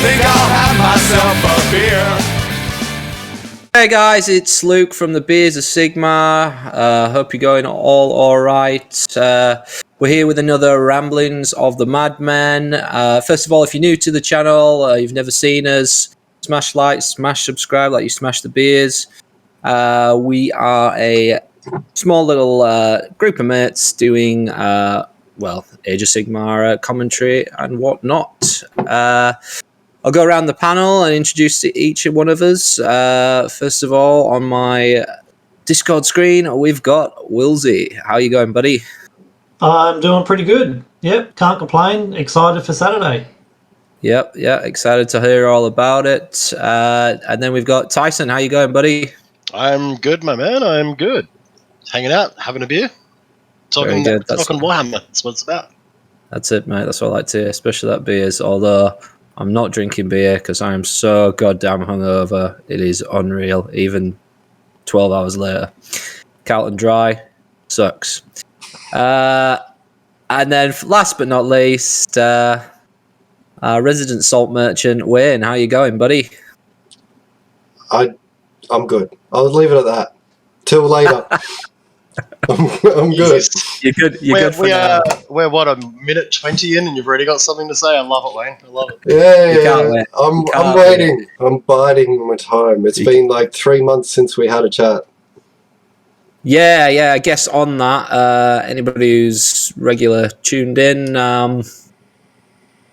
think I'll have myself a beer. Hey guys, it's Luke from the Beers of Sigma. Hope you're going all alright. We're here with another Ramblings of the Madmen. First of all, if you're new to the channel, you've never seen us, smash like, smash subscribe like you smash the beers. We are a small little group of mates doing, Age of Sigmar commentary and whatnot. I'll go around the panel and introduce each one of us. First of all, on my Discord screen, we've got Wilsey. How you going, buddy? I'm doing pretty good. Yep, can't complain. Excited for Saturday. Yep, excited to hear all about it. And then we've got Tyson. How you going, buddy? I'm good, my man. I'm good. Hanging out, having a beer, talking Warhammer. That's what it's about. That's it, mate. That's what I like to hear, especially that beers. Although I'm not drinking beer because I am so goddamn hungover. It is unreal. Even 12 hours later. Carlton Dry sucks. And then last but not least, our resident salt merchant, Wayne. How you going, buddy? I'm good. I'll leave it at that. Till later. I'm good. You're good. We're what, a minute 20 in, and you've already got something to say. I love it, Wayne. I love it. Yeah. I'm waiting. I'm biding my time. It's been like 3 months since we had a chat. Yeah. I guess on that, anybody who's regular tuned in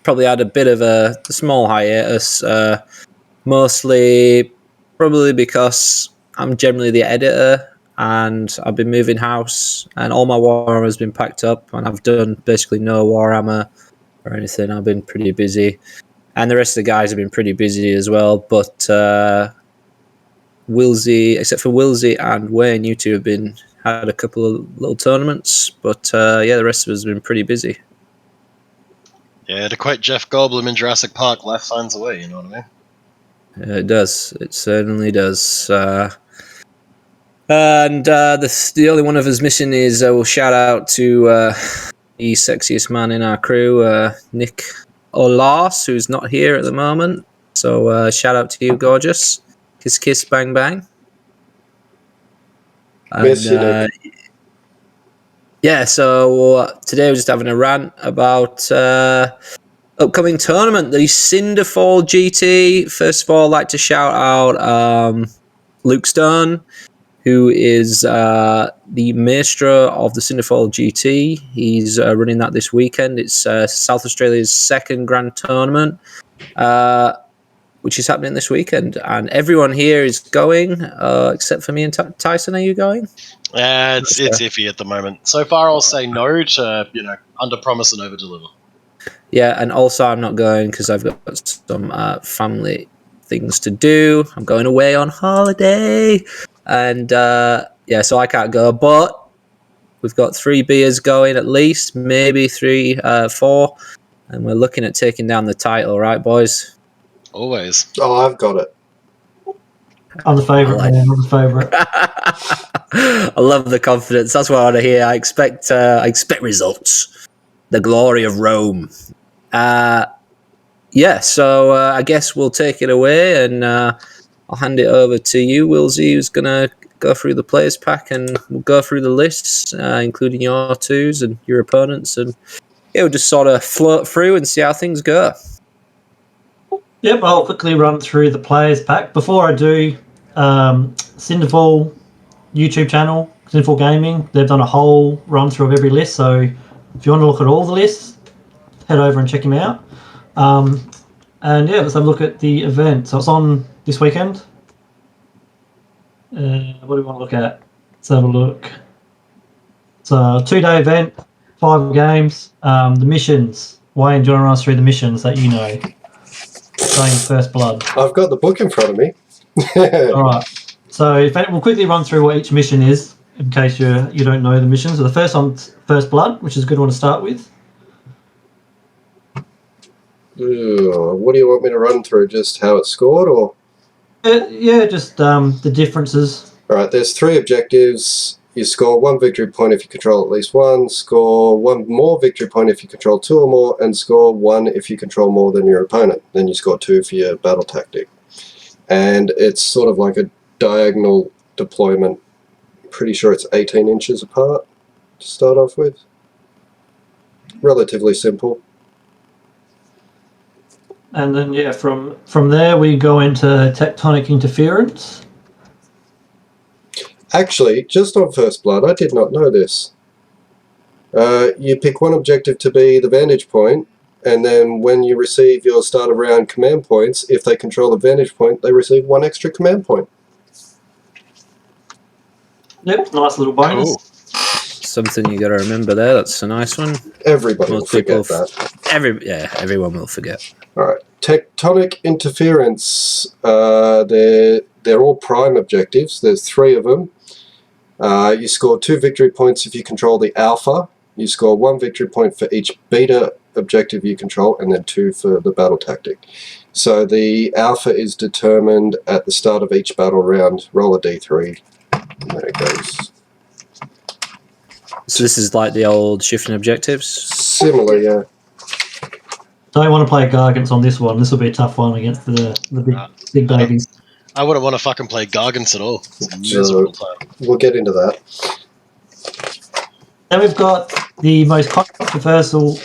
probably had a bit of a small hiatus. Mostly, probably because I'm generally the editor. And I've been moving house, and all my Warhammer has been packed up, and I've done basically no Warhammer or anything. I've been pretty busy, and the rest of the guys have been pretty busy as well. But Wilsey, except for Wilsey and Wayne, you two have had a couple of little tournaments, but the rest of us have been pretty busy. Yeah, to quote Jeff Goldblum in Jurassic Park, life finds a way. You know what I mean? Yeah, it does. It certainly does. And the only one of us missing is we'll shout out to the sexiest man in our crew, Nick Olas, who's not here at the moment. So shout out to you, gorgeous. Kiss, kiss, bang, bang. Miss you, Nick. Yeah, so today we're just having a rant about upcoming tournament, the Cinderfall GT. First of all, I'd like to shout out Luke Stone, who is the maestro of the Cinderfall GT. He's running that this weekend. It's South Australia's second grand tournament, which is happening this weekend. And everyone here is going, except for me and Tyson. Are you going? It's iffy at the moment. So far, I'll say no to, under promise and over deliver. Yeah, and also I'm not going because I've got some family things to do. I'm going away on holiday. And so I can't go, but we've got 3 beers going at least, maybe 4, and we're looking at taking down the title, right, boys? Always. Oh, I've got it. I'm the favourite, man. I'm the favourite. I love the confidence. That's what I want to hear. I expect results. The glory of Rome. So I guess we'll take it away, and I'll hand it over to you, Wilsey, who's going to go through the players pack, and we'll go through the lists, including your twos and your opponents, and we'll just sort of float through and see how things go. Yep, I'll quickly run through the players pack. Before I do, Cinderfall YouTube channel, Cinderfall Gaming, they've done a whole run through of every list, so if you want to look at all the lists, head over and check them out. Let's have a look at the event. So it's on this weekend. What do we want to look at? Let's have a look. It's a 2-day event, 5 games. The missions. Wayne, do you want to run us through the missions that you know? Playing First Blood. I've got the book in front of me. All right. So we'll quickly run through what each mission is, in case you don't know the missions. So the first one's First Blood, which is a good one to start with. What do you want me to run through? Just how it's scored, or? Just the differences. All right, there's 3 objectives. you score 1 victory point if you control at least 1, score 1 more victory point if you control 2 or more, and score 1 if you control more than your opponent. Then you score 2 for your battle tactic. And it's sort of like a diagonal deployment. Pretty sure it's 18 inches apart to start off with. Relatively simple. And then, yeah, from there we go into Tectonic Interference. Actually, just on first blood, I did not know this. You pick one objective to be the vantage point, and then when you receive your start of round command points, if they control the vantage point, they receive 1 extra command point. Yep, nice little bonus. Cool. Something you got to remember there. That's a nice one. Everybody will forget that. Everyone will forget. All right, Tectonic Interference. They're all prime objectives. There's 3 of them. You score 2 victory points if you control the alpha. You score 1 victory point for each beta objective you control, and then 2 for the battle tactic. So the alpha is determined at the start of each battle round. Roll a d3. And there it goes. So this is like the old shifting objectives? Similar, yeah. Don't want to play Gargants on this one. This will be a tough one against the big babies. I wouldn't want to fucking play Gargants at all. It's a miserable time. We'll get into that. Then we've got the most controversial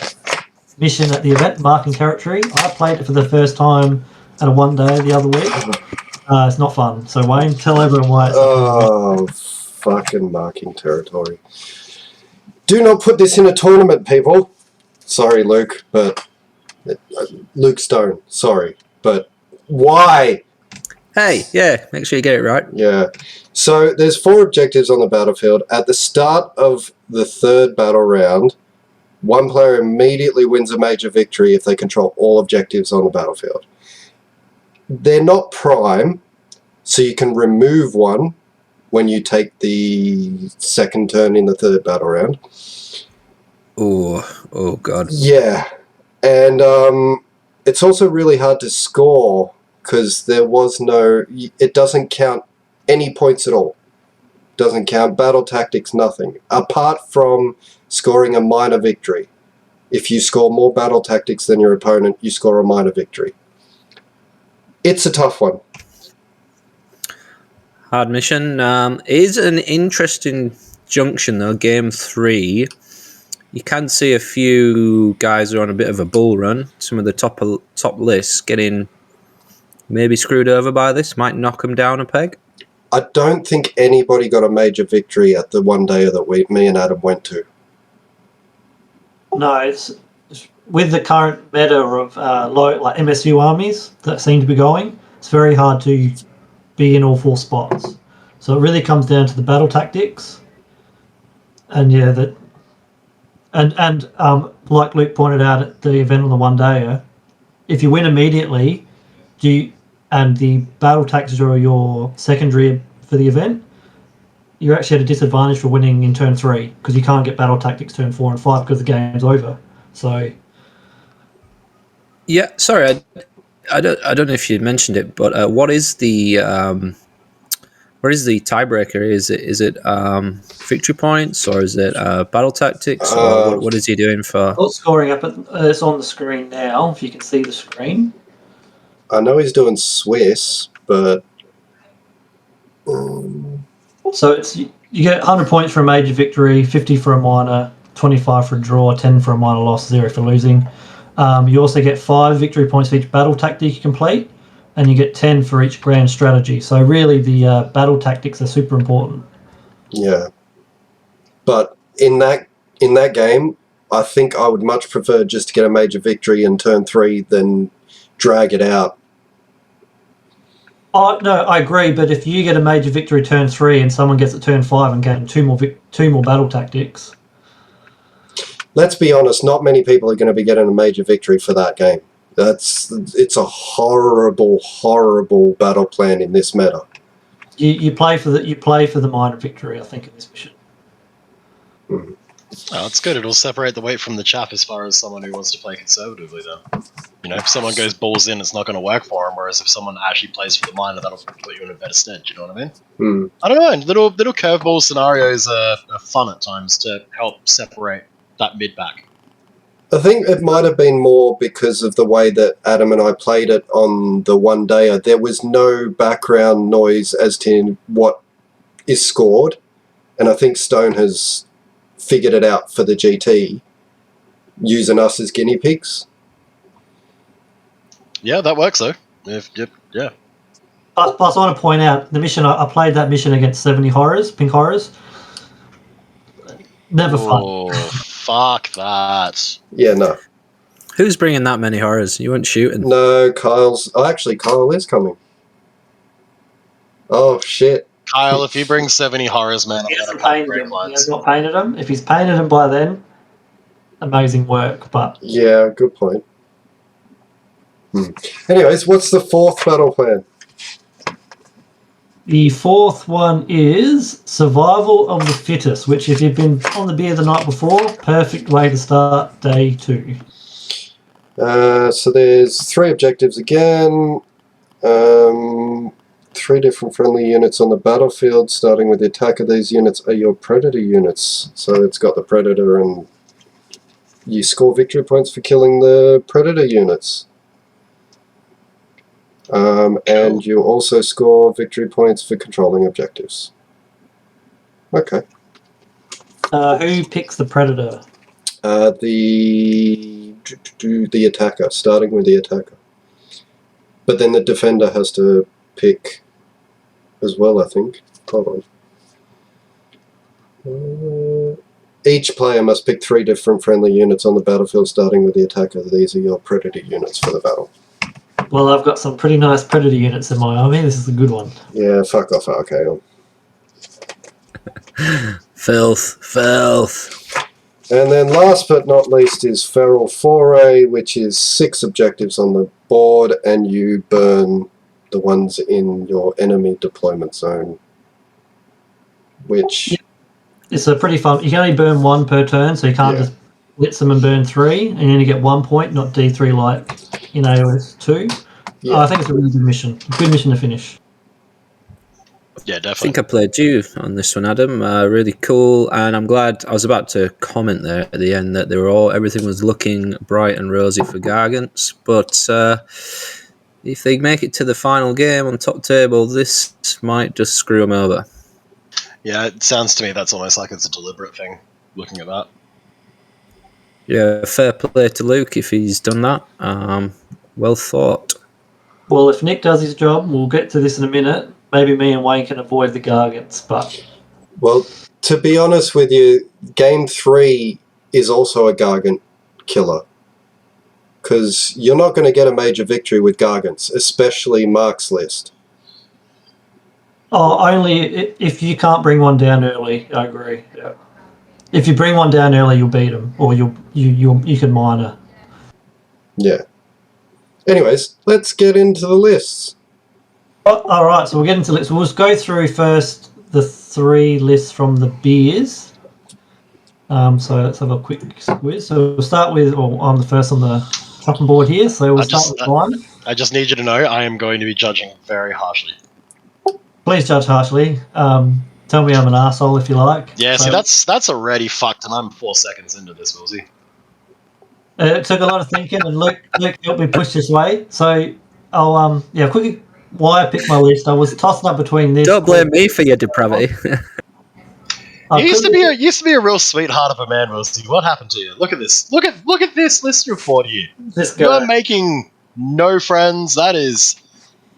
mission at the event, Marking Territory. I played it for the first time at a 1 day the other week. It's not fun. So Wayne, tell everyone why it's Oh, fucking Marking Territory. Do not put this in a tournament, people. Sorry, Luke, but... Luke Stone, sorry. But why? Hey, yeah, make sure you get it right. Yeah. So there's 4 objectives on the battlefield. At the start of the 3rd battle round, 1 player immediately wins a major victory if they control all objectives on the battlefield. They're not prime, so you can remove 1 when you take the 2nd turn in the 3rd battle round. Oh God. Yeah. And it's also really hard to score because there was no... It doesn't count any points at all. Doesn't count battle tactics, nothing. Apart from scoring a minor victory. If you score more battle tactics than your opponent, you score a minor victory. It's a tough one. Hard mission. Is an interesting junction though, game 3. You can see a few guys are on a bit of a bull run. Some of the top lists getting maybe screwed over by this. Might knock them down a peg. I don't think anybody got a major victory at the 1 day that me and Adam went to. No, it's with the current meta of low like MSU armies that seem to be going. It's very hard to be in all 4 spots. So it really comes down to the battle tactics, and yeah, that. And like Luke pointed out at the event on the 1 day, if you win immediately, and the battle tactics are your secondary for the event, you're actually at a disadvantage for winning in turn 3 because you can't get battle tactics turn 4 and 5 because the game's over. So yeah, sorry, I don't know if you mentioned it, but what is the tiebreaker? Is it victory points or is it battle tactics? Or what is he doing for? Not scoring up. It's on the screen now. If you can see the screen. I know he's doing Swiss, but... So it's you get 100 points for a major victory, 50 for a minor, 25 for a draw, 10 for a minor loss, 0 for losing. You also get 5 victory points for each battle tactic you complete, and you get 10 for each grand strategy. So really the battle tactics are super important. Yeah. But in that game, I think I would much prefer just to get a major victory in turn 3 than drag it out. Oh, no, I agree, but if you get a major victory turn 3 and someone gets it turn 5 and gain two more battle tactics... Let's be honest, not many people are going to be getting a major victory for that game. It's a horrible, horrible battle plan in this meta. You play for the minor victory, I think, in this mission. Oh, it's good. It'll separate the weight from the chaff as far as someone who wants to play conservatively, though. You know, if someone goes balls in, it's not going to work for them, whereas if someone actually plays for the minor, that'll put you in a better stead, you know what I mean? I don't know, little curveball scenarios are fun at times to help separate that mid-back. I think it might have been more because of the way that Adam and I played it on the one day. There was no background noise as to what is scored, and I think Stone has figured it out for the GT, using us as guinea pigs. Yeah, that works though. Yeah. Plus, I want to point out the mission. I played that mission against 70 horrors, pink horrors. Never fun. Oh, fuck that. Yeah, no. Who's bringing that many horrors? You weren't shooting. No, Kyle's... Oh, actually, Kyle is coming. Oh, shit. Kyle, if you bring 70 horrors, man, He hasn't painted them. He has not painted them. If he's painted them by then, amazing work. But yeah, good point. Anyways, what's the fourth battle plan? the fourth one is Survival of the Fittest, which if you've been on the beer the night before, perfect way to start day 2. So there's 3 objectives again. 3 different friendly units on the battlefield, starting with the attacker. These units are your predator units. So it's got the predator, and you score victory points for killing the predator units. And you also score victory points for controlling objectives. Okay. Who picks the predator? The attacker, starting with the attacker. But then the defender has to pick as well, I think. Hold on. Each player must pick 3 different friendly units on the battlefield, starting with the attacker. These are your predator units for the battle. Well, I've got some pretty nice predator units in my army. This is a good one. Yeah, fuck off, Archaon. Filth. And then last but not least is Feral Foray, which is 6 objectives on the board, and you burn the ones in your enemy deployment zone. Which... It's a pretty fun... You can only burn 1 per turn, so you can't just blitz them and burn 3, and you only get 1 point, not D3 like in AOS 2. Yeah. I think it's a really good mission. Good mission to finish. Yeah, definitely. I think I played you on this one, Adam. Really cool, and I'm glad. I was about to comment there at the end that everything was looking bright and rosy for Gargants, but if they make it to the final game on top table, this might just screw them over. Yeah, it sounds to me that's almost like it's a deliberate thing. Looking at that. Yeah, fair play to Luke if he's done that. Well thought. Well, if Nick does his job, we'll get to this in a minute. Maybe me and Wayne can avoid the Gargants, but... Well, to be honest with you, Game 3 is also a Gargant killer. Because you're not going to get a major victory with Gargants, especially Mark's list. Oh, only if you can't bring one down early, I agree. Yeah. If you bring one down early, you'll beat them, or you can minor. Yeah. Anyways, let's get into the lists. All right, so we'll get into lists. We'll just go through first the 3 lists from the beers. So let's have a quick quiz. So we'll start with, I'm the first on the chopping board here, so we'll start with 1. I just need you to know I am going to be judging very harshly. Please judge harshly. Tell me I'm an arsehole if you like. Yeah, see, that's already fucked, and I'm 4 seconds into this, Wilsey. It took a lot of thinking, and Luke helped me push this way. So I'll quickly why I picked my list. I was tossing up between this. Don't blame me for your depravity. You used to be a real sweetheart of a man, Wilsey. What happened to you? Look at this. Look at this list report here. You're making no friends. That is,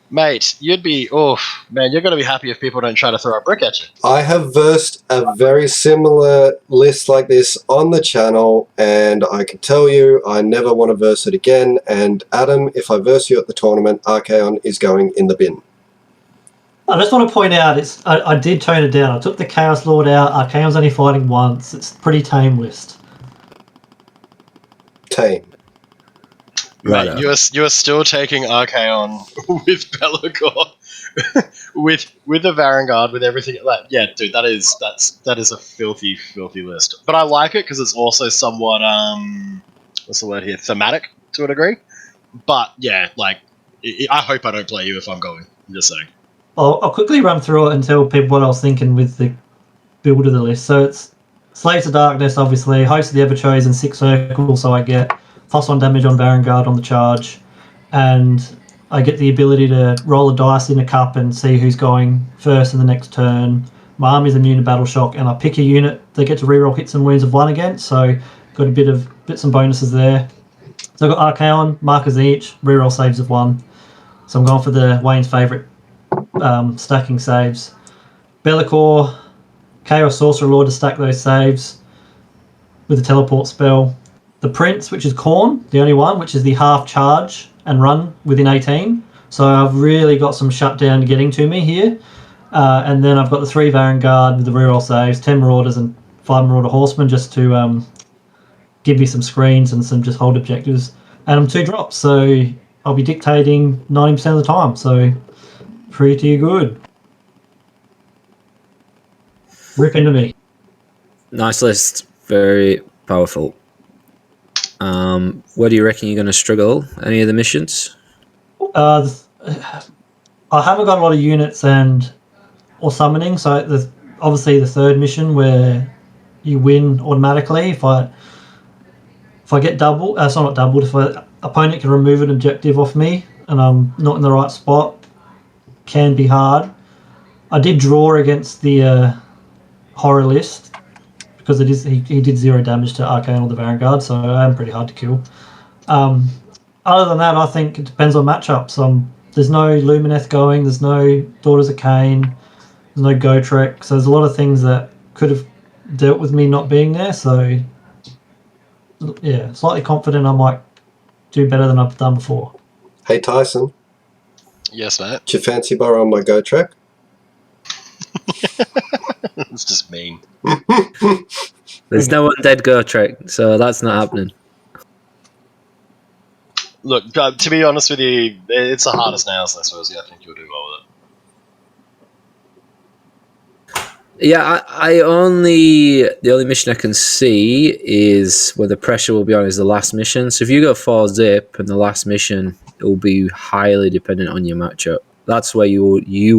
mate. You're going to be happy if people don't try to throw a brick at you. I have versed a very similar list like this on the channel, and I can tell you I never want to verse it again. And Adam, if I verse you at the tournament, Archaon is going in the bin. I just want to point out, I did tone it down. I took the Chaos Lord out. Archaon's only fighting once. It's a pretty tame list. Tame. Right, you are still taking Archaon with Belagor with the Vanguard, with everything like dude, that is a filthy list. But I like it because it's also somewhat what's the word here, thematic to a degree. But yeah, like I hope I don't play you if I'm going. I'm just saying. I'll quickly run through it and tell people what I was thinking with the build of the list. So it's Slaves of Darkness, obviously, Host of the Everchosen, 6 circles, so I get +1 damage on Vanguard on the charge, and I get the ability to roll a dice in a cup and see who's going first in the next turn. My army's immune to battle shock, and I pick a unit that get to reroll hits and wounds of 1 again, so got bits and bonuses there. So I've got Archaon, markers each, reroll saves of 1. So I'm going for the Wayne's favourite stacking saves. Be'lakor, Chaos Sorcerer Lord to stack those saves with a teleport spell. The Prince, which is Khorne, the only one, which is the half charge and run within 18. So I've really got some shutdown getting to me here. And then I've got the 3 Vanguard with the reroll saves, 10 Marauders and 5 Marauder Horsemen just to give me some screens and some just hold objectives. And I'm 2 drops, so I'll be dictating 90% of the time. So pretty good. Rip into me. Nice list. Very powerful. Where do you reckon you're going to struggle? Any of the missions? I haven't got a lot of units or summoning, so obviously the 3rd mission where you win automatically if I get doubled. It's not doubled. If an opponent can remove an objective off me and I'm not in the right spot, can be hard. I did draw against the horror list because he did 0 damage to Arcane or the Vanguard, so I am pretty hard to kill. Other than that, I think it depends on matchups. There's no Lumineth going, there's no Daughters of Cain, there's no Gotrek, so there's a lot of things that could have dealt with me not being there, so yeah, slightly confident I might do better than I've done before. Hey Tyson, Yes, mate. do you fancy borrowing my Gotrek? It's just mean. There's no undead Gotrek, so that's not happening. Look, to be honest with you, it's the hardest nails list, so I think you'll do well with it. Yeah, the only mission I can see is where the pressure will be on is the last mission. So if you go 4 zip and the last mission, it will be highly dependent on your matchup. That's where you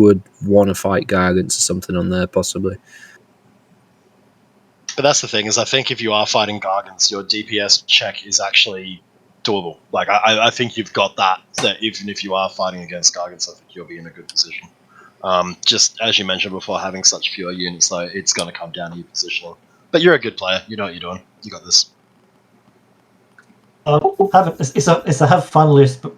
would want to fight Gargants or something on there, possibly. But that's the thing, is I think if you are fighting Gargants, your DPS check is actually doable. Like, I think you've got that even if you are fighting against Gargants, I think you'll be in a good position. Just as you mentioned before, having such fewer units, though, it's going to come down to your positioning. But you're a good player. You know what you're doing. You got this. It's a have fun list, but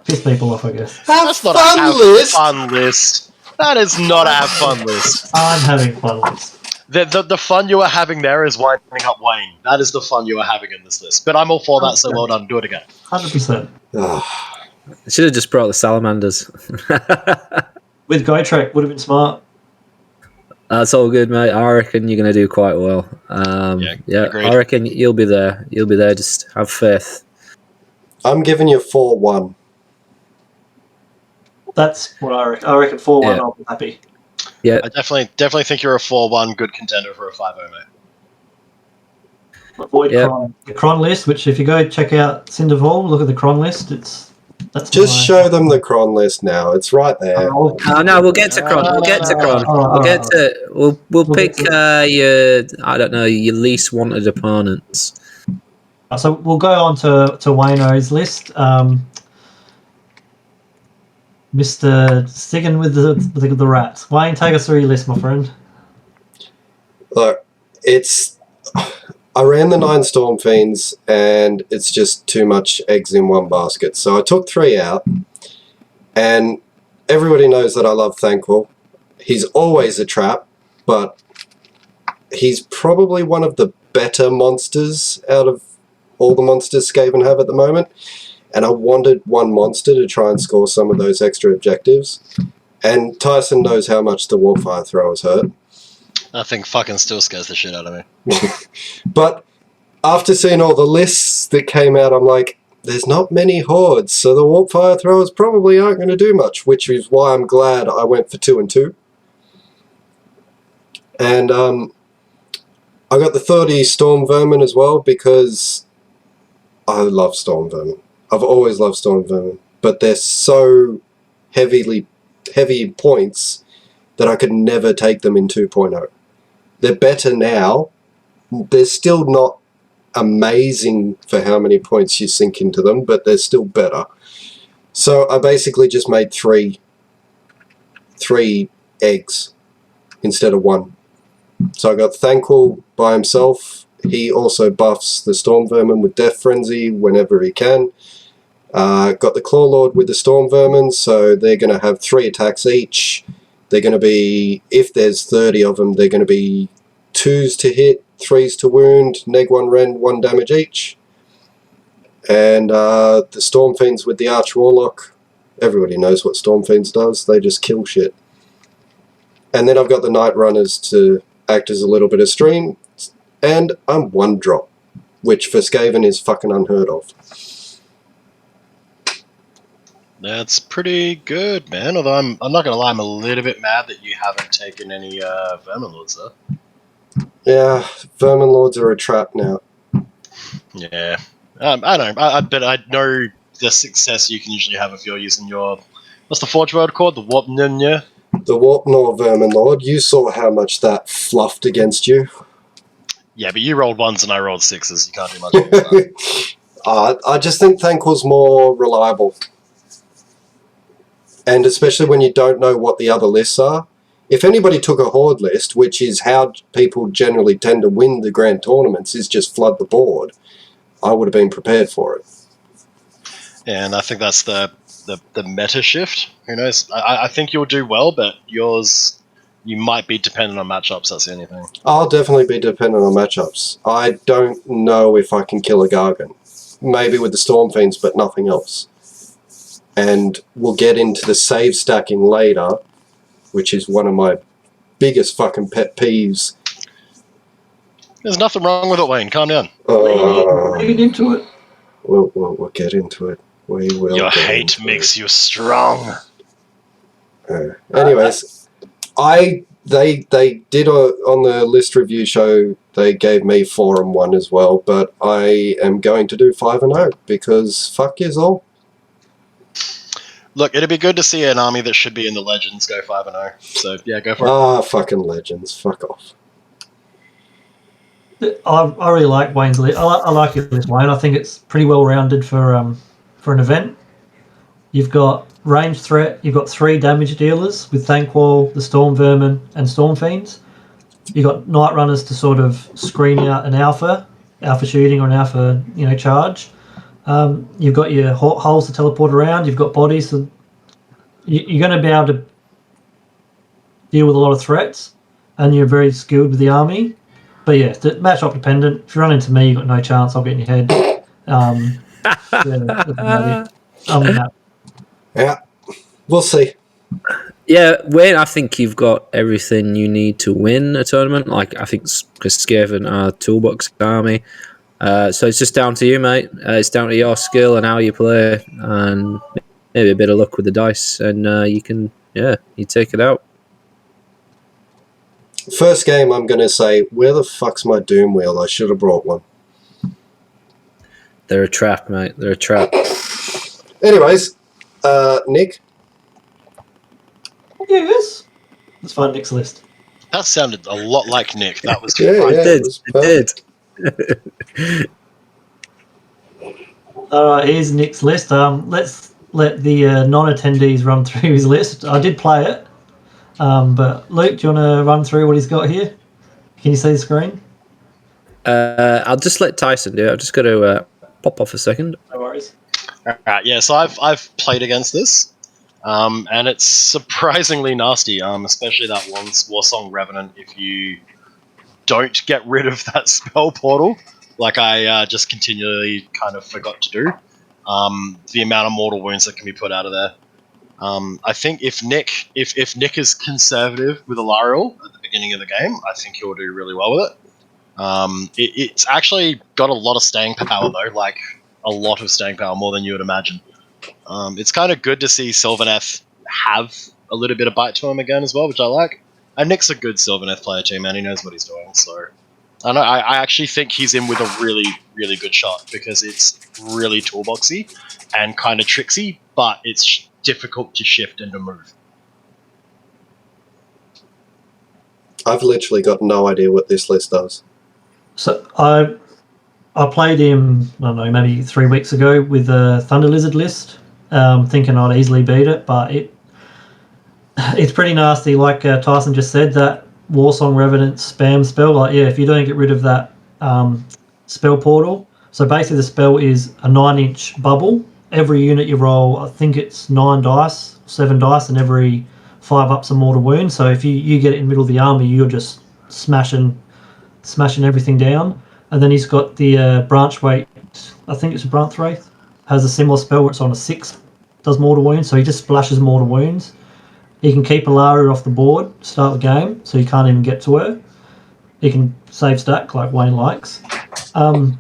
piss people off, I guess. That's not a have fun list. That is not a have fun list. I'm having fun list. The fun you are having there is winding up Wayne. That is the fun you are having in this list. But I'm all for that, so well done. Do it again. 100%. I should have just brought the salamanders. With Gotrek, would have been smart. That's all good, mate. I reckon you're going to do quite well. Yeah, I reckon you'll be there. You'll be there. Just have faith. I'm giving you 4-1. That's what I reckon. I reckon 4-1. Yeah. I'll be happy. Yeah, I definitely think you're a 4-1 good contender for a 5-0, mate. Avoid the Cron list, which if you go check out Cinderfall, look at the Cron list. That's just show them the Cron list now. It's right there. No, we'll get to Cron. We'll get to Cron. We'll pick your least wanted opponents. So we'll go on to Wayno's list. Mr. Sticking with the rats. Wayne, take us through your list, my friend. Look, I ran the 9 Storm Fiends, and it's just too much eggs in one basket. So I took 3 out, and everybody knows that I love Thankful. He's always a trap, but he's probably one of the better monsters out of all the monsters Skaven have at the moment. And I wanted one monster to try and score some of those extra objectives. And Tyson knows how much the Warfire Throwers hurt. That thing fucking still scares the shit out of me. But after seeing all the lists that came out, I'm like, there's not many hordes, so the warp fire throwers probably aren't going to do much, which is why I'm glad I went for 2 and 2. And I got the 30 Storm Vermin as well because I love Storm Vermin. I've always loved Storm Vermin, but they're so heavy in points that I could never take them in 2.0. They're better now. They're still not amazing for how many points you sink into them, but they're still better. So I basically just made three eggs instead of 1. So I got Thankful by himself. He also buffs the Storm Vermin with Death Frenzy whenever he can. Got the Claw Lord with the Storm Vermin, so they're going to have 3 attacks each. They're going to be, if there's 30 of them, they're going to be 2s to hit, 3s to wound, neg 1 rend, 1 damage each. And the Storm Fiends with the Arch Warlock. Everybody knows what Storm Fiends does. They just kill shit. And then I've got the Night Runners to act as a little bit of stream. And I'm 1 drop, which for Skaven is fucking unheard of. That's pretty good, man. Although I'm not gonna lie, I'm a little bit mad that you haven't taken any Vermin Lords though. Yeah, Vermin Lords are a trap now. Yeah, I don't know, but I know the success you can usually have if you're using your what's the Forge word called? The Warp Nunya? The Warp Nor Vermin Lord, you saw how much that fluffed against you. Yeah, but you rolled 1s and I rolled 6s. You can't do much against that. I just think Thankful's more reliable. And especially when you don't know what the other lists are. If anybody took a Horde list, which is how people generally tend to win the grand tournaments, is just flood the board, I would have been prepared for it. And I think that's the meta shift. Who knows? I think you'll do well, but yours, you might be dependent on matchups. That's the only thing. I'll definitely be dependent on matchups. I don't know if I can kill a Gargan. Maybe with the Storm Fiends, but nothing else. And we'll get into the save stacking later, which is one of my biggest fucking pet peeves. There's nothing wrong with it, Wayne. Calm down. Get into it. We'll get into it. We will. Your hate makes you strong. Anyways, they did on the list review show. They gave me 4 and 1 as well, but I am going to do 5 and 0 because fuck is all. Look, it'd be good to see an army that should be in the Legends go 5 and 0. So yeah, go for it. Ah, fucking Legends. Fuck off. I really like Wayne's list. I like your list, Wayne. I think it's pretty well rounded for an event. You've got range threat. You've got 3 damage dealers with Thankwall, the Storm Vermin, and Storm Fiends. You've got Night Runners to sort of screen out an alpha shooting or an alpha, charge. You've got your holes to teleport around. You've got bodies. So you're going to be able to deal with a lot of threats, and you're very skilled with the army. But yeah, it's matchup dependent. If you run into me, you've got no chance. I'll get in your head. Yeah, we'll see. Yeah, Wayne, I think you've got everything you need to win a tournament. Like, I think because Skaven are toolbox army. So it's just down to you, mate. It's down to your skill and how you play, and maybe a bit of luck with the dice, and you take it out. First game, I'm going to say, where the fuck's my Doom Wheel? I should have brought one. They're a trap, mate. They're a trap. Anyways, Nick? Yes. Let's find Nick's list. That sounded a lot like Nick. That was It did. All right, here's Nick's list. Let's let the non-attendees run through his list. I did play it, but Luke, do you want to run through what he's got here? Can you see the screen? I'll just let Tyson do it. I've just got to pop off a second. No worries. Alright, yeah, so I've played against this, and it's surprisingly nasty, especially that one Warsong Revenant if you don't get rid of that spell portal, like I just continually kind of forgot to do. The amount of mortal wounds that can be put out of there. I think if Nick is conservative with Alariel at the beginning of the game, I think he'll do really well with it. It's actually got a lot of staying power though. Like a lot of staying power, more than you would imagine. It's kind of good to see Sylvaneth have a little bit of bite to him again as well, which I like. And Nick's a good Sylvaneth player too, man. He knows what he's doing. So I know I actually think he's in with a really, really good shot because it's really toolboxy and kind of tricksy, but it's difficult to shift and to move. I've literally got no idea what this list does. So I played him, I don't know, maybe 3 weeks ago with the Thunder Lizard list, thinking I'd easily beat it, but it's pretty nasty. Like Tyson just said, that Warsong Revenant spam spell, like, yeah, if you don't get rid of that spell portal, so basically the spell is a 9-inch bubble. Every unit you roll, I think it's 7 dice, and every 5 ups a mortal wound. So if you get it in the middle of the army, you're just smashing everything down. And then he's got the branch weight, I think it's a Branch Wraith, has a similar spell where it's on a 6, does mortal wounds, so he just splashes mortal wounds. He can keep Alaria off the board, start the game, so you can't even get to her. He can save stack like Wayne likes. And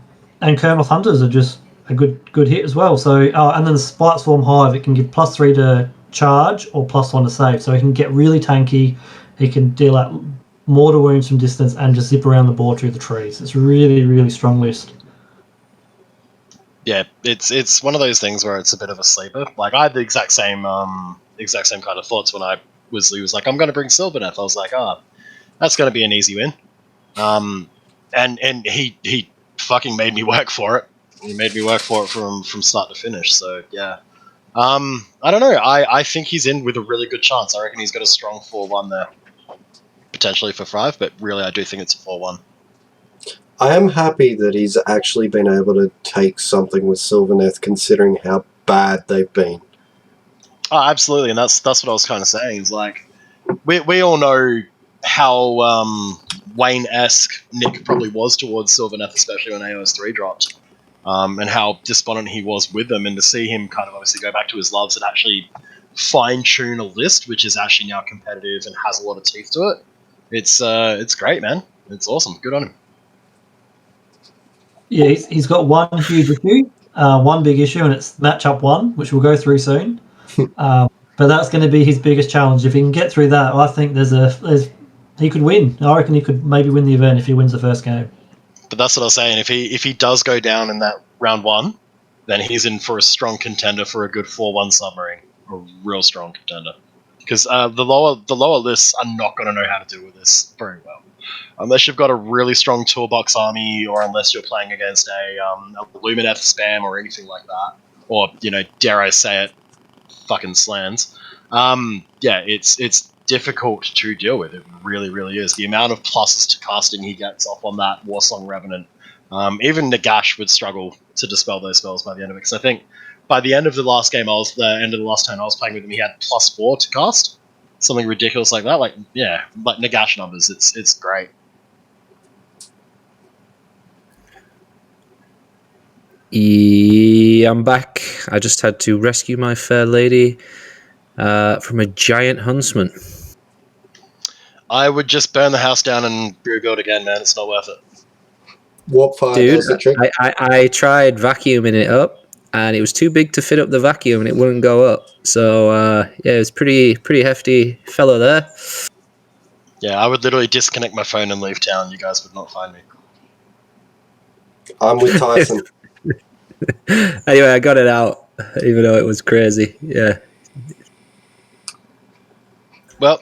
Colonel Hunters are just a good hit as well. So and then the Spite Swarm Hive, it can give +3 to charge or +1 to save. So he can get really tanky. He can deal out mortal wounds from distance and just zip around the board through the trees. It's a really, really strong list. Yeah, it's one of those things where it's a bit of a sleeper. Like I had the exact same kind of thoughts when he was like, I'm going to bring Sylvaneth. I was like, that's going to be an easy win. And he fucking made me work for it. He made me work for it from start to finish. So yeah, I don't know. I think he's in with a really good chance. I reckon he's got a strong 4-1 there, potentially for 5. But really, I do think it's a 4-1. I am happy that he's actually been able to take something with Sylvaneth, considering how bad they've been. Oh, absolutely, and that's what I was kind of saying. Is like we all know how Wayne-esque Nick probably was towards Sylvaneth, especially when AOS 3 dropped, and how despondent he was with them. And to see him kind of obviously go back to his loves and actually fine-tune a list, which is actually now competitive and has a lot of teeth to it, it's great, man. It's awesome. Good on him. Yeah, he's got one huge issue, one big issue, and it's matchup 1, which we'll go through soon. But that's going to be his biggest challenge. If he can get through that, I think he could win. I reckon he could maybe win the event if he wins the first game. But that's what I was saying. If he does go down in that round 1, then he's in for a strong contender for a good 4-1 submarine, a real strong contender. Because the lower lists are not going to know how to deal with this very well. Unless you've got a really strong toolbox army, or unless you're playing against a Lumineth spam or anything like that, or dare I say it, fucking slans. Yeah, it's difficult to deal with. It really, really is. The amount of pluses to casting he gets off on that Warsong Revenant, even Nagash would struggle to dispel those spells by the end of it. Because I think by the end of the last game, the end of the last turn I was playing with him, he had +4 to cast. Something ridiculous like that, like Nagash numbers. It's great. Yeah, I'm back. I just had to rescue my fair lady from a giant huntsman. I would just burn the house down and rebuild again, man. It's not worth it. What fire Dude, does the trick? I tried vacuuming it up, and it was too big to fit up the vacuum, and it wouldn't go up. So yeah, it was pretty hefty fellow there. Yeah, I would literally disconnect my phone and leave town. You guys would not find me. I'm with Tyson. Anyway, I got it out, even though it was crazy. Yeah. Well,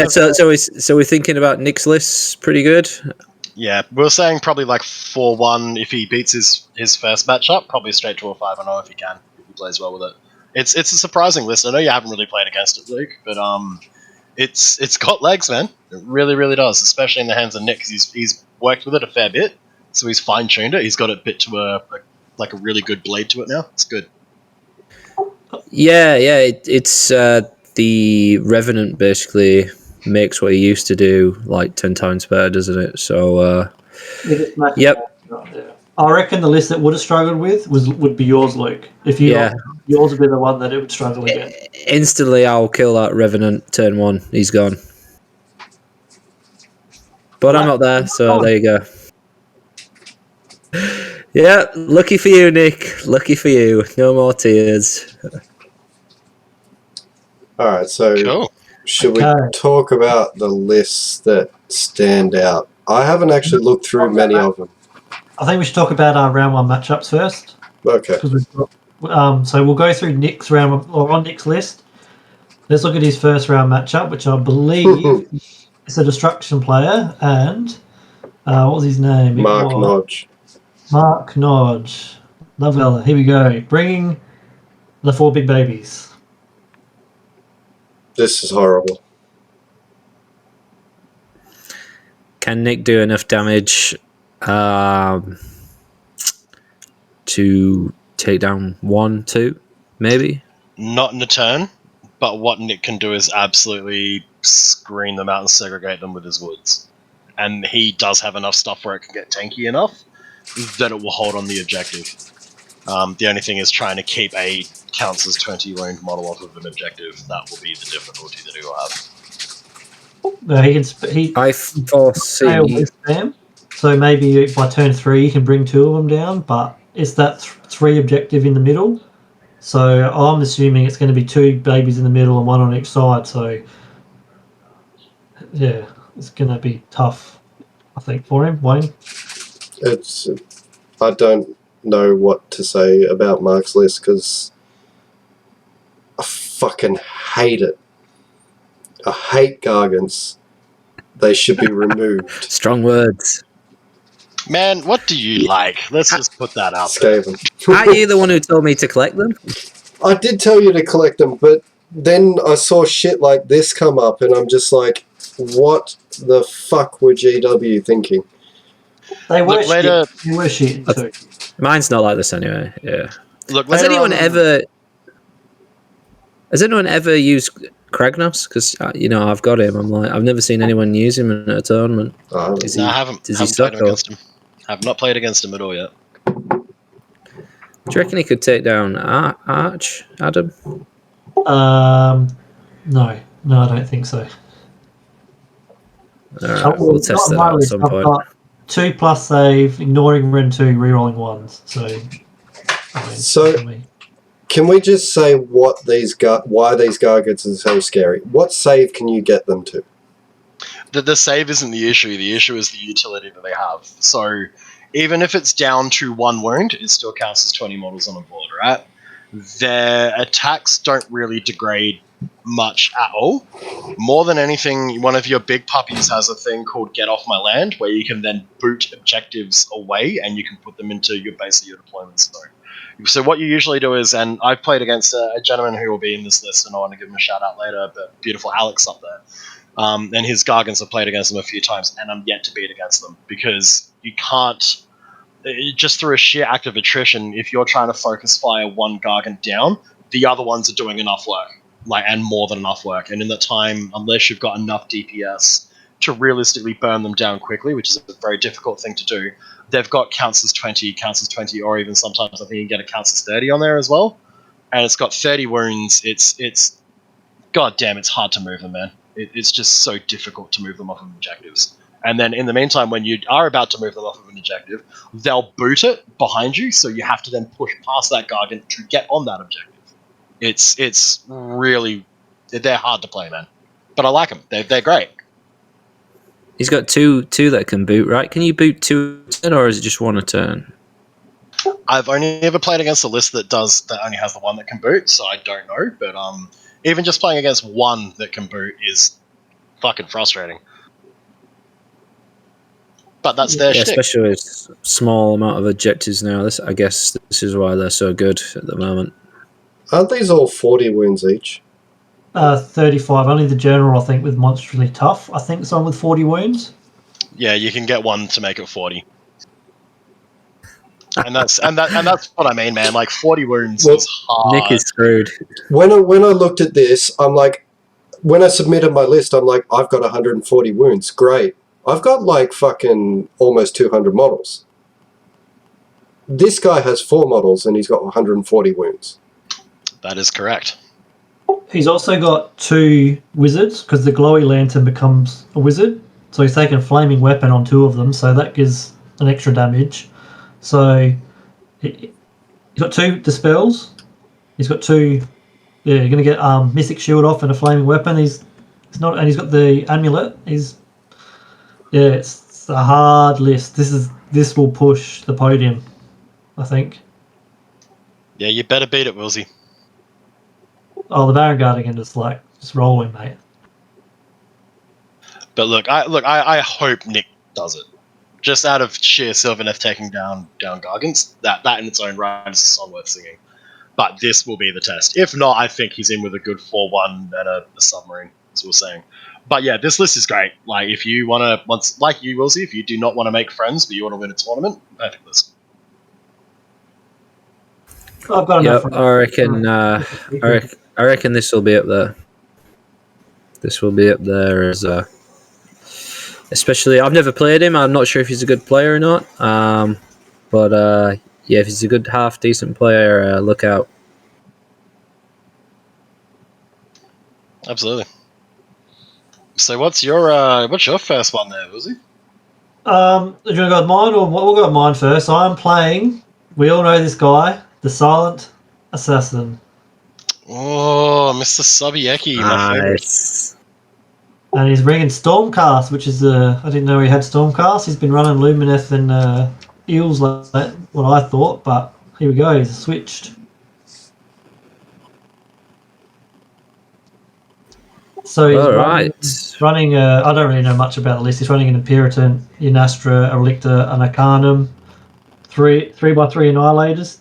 so we're thinking about Nick's lists pretty good. Yeah, we're saying probably like 4-1 if he beats his first matchup. Probably straight to a 5-0 if he can. If he plays well with it. It's a surprising list. I know you haven't really played against it, Luke, but it's got legs, man. It really, really does, especially in the hands of Nick, because he's worked with it a fair bit, so he's fine-tuned it. He's got it bit to a really good blade to it now. It's good. Yeah, it's the Revenant basically makes what he used to do like 10 times better, doesn't it? So yep. I reckon the list that would have struggled with would be yours, Luke. If yours would be the one that it would struggle against. Instantly, I'll kill that Revenant turn 1. He's gone. But I'm not there, so there you go. Yeah, lucky for you, Nick. Lucky for you. No more tears. All right, so Cool. should Okay. we talk about the lists that stand out? I haven't actually looked through many of them. I think we should talk about our round one matchups first. Okay. So we'll go through Nick's round one, or on Nick's list. Let's look at his first round matchup, which I believe is a destruction player, and what was his name? Mark Nodge. Mark Nodge. Love Ella. Here we go. Bringing the 4 big babies. This is horrible. Can Nick do enough damage to take down 1, 2, maybe? Not in a turn, but what Nick can do is absolutely screen them out and segregate them with his woods. And he does have enough stuff where it can get tanky enough that it will hold on the objective. The only thing is trying to keep a counts as 20 wound model off of an objective. That will be the difficulty that he will have. I foresee. Spam, so maybe by turn 3 you can bring 2 of them down, but it's that 3 objective in the middle. So I'm assuming it's going to be 2 babies in the middle and 1 on each side. So yeah, it's going to be tough, I think, for him. Wayne? I don't know what to say about Mark's list because I fucking hate it. I hate Gargants. They should be removed. Strong words. Man, what do you like? Let's just put that out there. Skaven. Are you the one who told me to collect them? I did tell you to collect them, but then I saw shit like this come up and I'm just like, what the fuck were GW thinking? They were Look, later, shit. They were shit too. Mine's not like this anyway. Yeah. look, Has later anyone on- ever used Kragnos? Because I've got him. I'm like, I've never seen anyone use him in a tournament. Is No, he- I haven't. does he Haven't suck played or- against him. Have not played against him at all yet. Do you reckon he could take down Arch, Adam? No, I don't think so. All right, we'll test that out at some point. 2+ save, ignoring Ren 2, rerolling 1s. So Can we just say why these Gargants are so scary? What save can you get them to? The save isn't the issue. The issue is the utility that they have. So even if it's down to 1 wound, it still counts as 20 models on a board, right? Their attacks don't really degrade much at all. More than anything, one of your big puppies has a thing called Get Off My Land, where you can then boot objectives away and you can put them into your base of your deployment zone. So what you usually do is, and I've played against a gentleman who will be in this list, and I want to give him a shout out later, but beautiful Alex up there. And his Gargants have played against them a few times, and I'm yet to beat against them because you can't, just through a sheer act of attrition, if you're trying to focus fire 1 Gargant down, the other ones are doing enough work, and more than enough work. And in that time, unless you've got enough DPS to realistically burn them down quickly, which is a very difficult thing to do, they've got counts as 20, or even sometimes I think you can get a counts as 30 on there as well. And it's got 30 wounds. It's god damn, it's hard to move them, man. It's just so difficult to move them off of objectives. And then in the meantime, when you are about to move them off of an objective, they'll boot it behind you, so you have to then push past that Gargant to get on that objective. It's really, they're hard to play, man. But I like them. They're great. He's got two that can boot, right? Can you boot 2 a turn, or is it just 1 a turn? I've only ever played against a list that only has the 1 that can boot, so I don't know. But even just playing against 1 that can boot is fucking frustrating. But that's their shtick. Especially with small amount of objectives now. I guess this is why they're so good at the moment. Aren't these all 40 wounds each? 35. Only the general, I think, with monstrously tough. I think someone with 40 wounds. Yeah, you can get 1 to make it 40. And that's what I mean, man. 40 wounds is hard. Nick is screwed. When I looked at this, I'm like, when I submitted my list, I'm like, I've got 140 wounds. Great. I've got fucking almost 200 models. This guy has 4 models and he's got 140 wounds. That is correct. He's also got 2 wizards, because the glowy lantern becomes a wizard. So he's taken a flaming weapon on 2 of them, so that gives an extra damage. So He's got 2 dispels. He's got 2. Yeah, you're going to get Mystic Shield off and a flaming weapon. He's not, and he's got the amulet. It's a hard list. This will push the podium, I think. Yeah, you better beat it, Wilsey. Oh, the Vanguard again, just rolling, mate. But look, I hope Nick does it. Just out of sheer Sylvaneth taking down Gargants, that in its own right is a song worth singing. But this will be the test. If not, I think he's in with a good 4-1 and a submarine, as we were saying. But yeah, this list is great. Like, if you want to, like you, Wilsey, if you do not want to make friends, but you want to win a tournament, perfect list. I've got enough. I reckon this will be up there. This will be up there as especially, I've never played him. I'm not sure if he's a good player or not. But yeah, if he's a good half decent player, look out. Absolutely. So what's your first one there, Wilsey? Do you want to go with mine, or we'll go with mine first? I'm playing. We all know this guy, the Silent Assassin. Oh, Mr. Sobieki, my favorite. And he's bringing Stormcast, which is I didn't know he had Stormcast. He's been running Lumineth and Eels like what I thought, but here we go. He's switched. So he's running. I don't really know much about the list. He's running an Imperator, Unastra, a Relictor, an Arcanum, 3x3 Annihilators,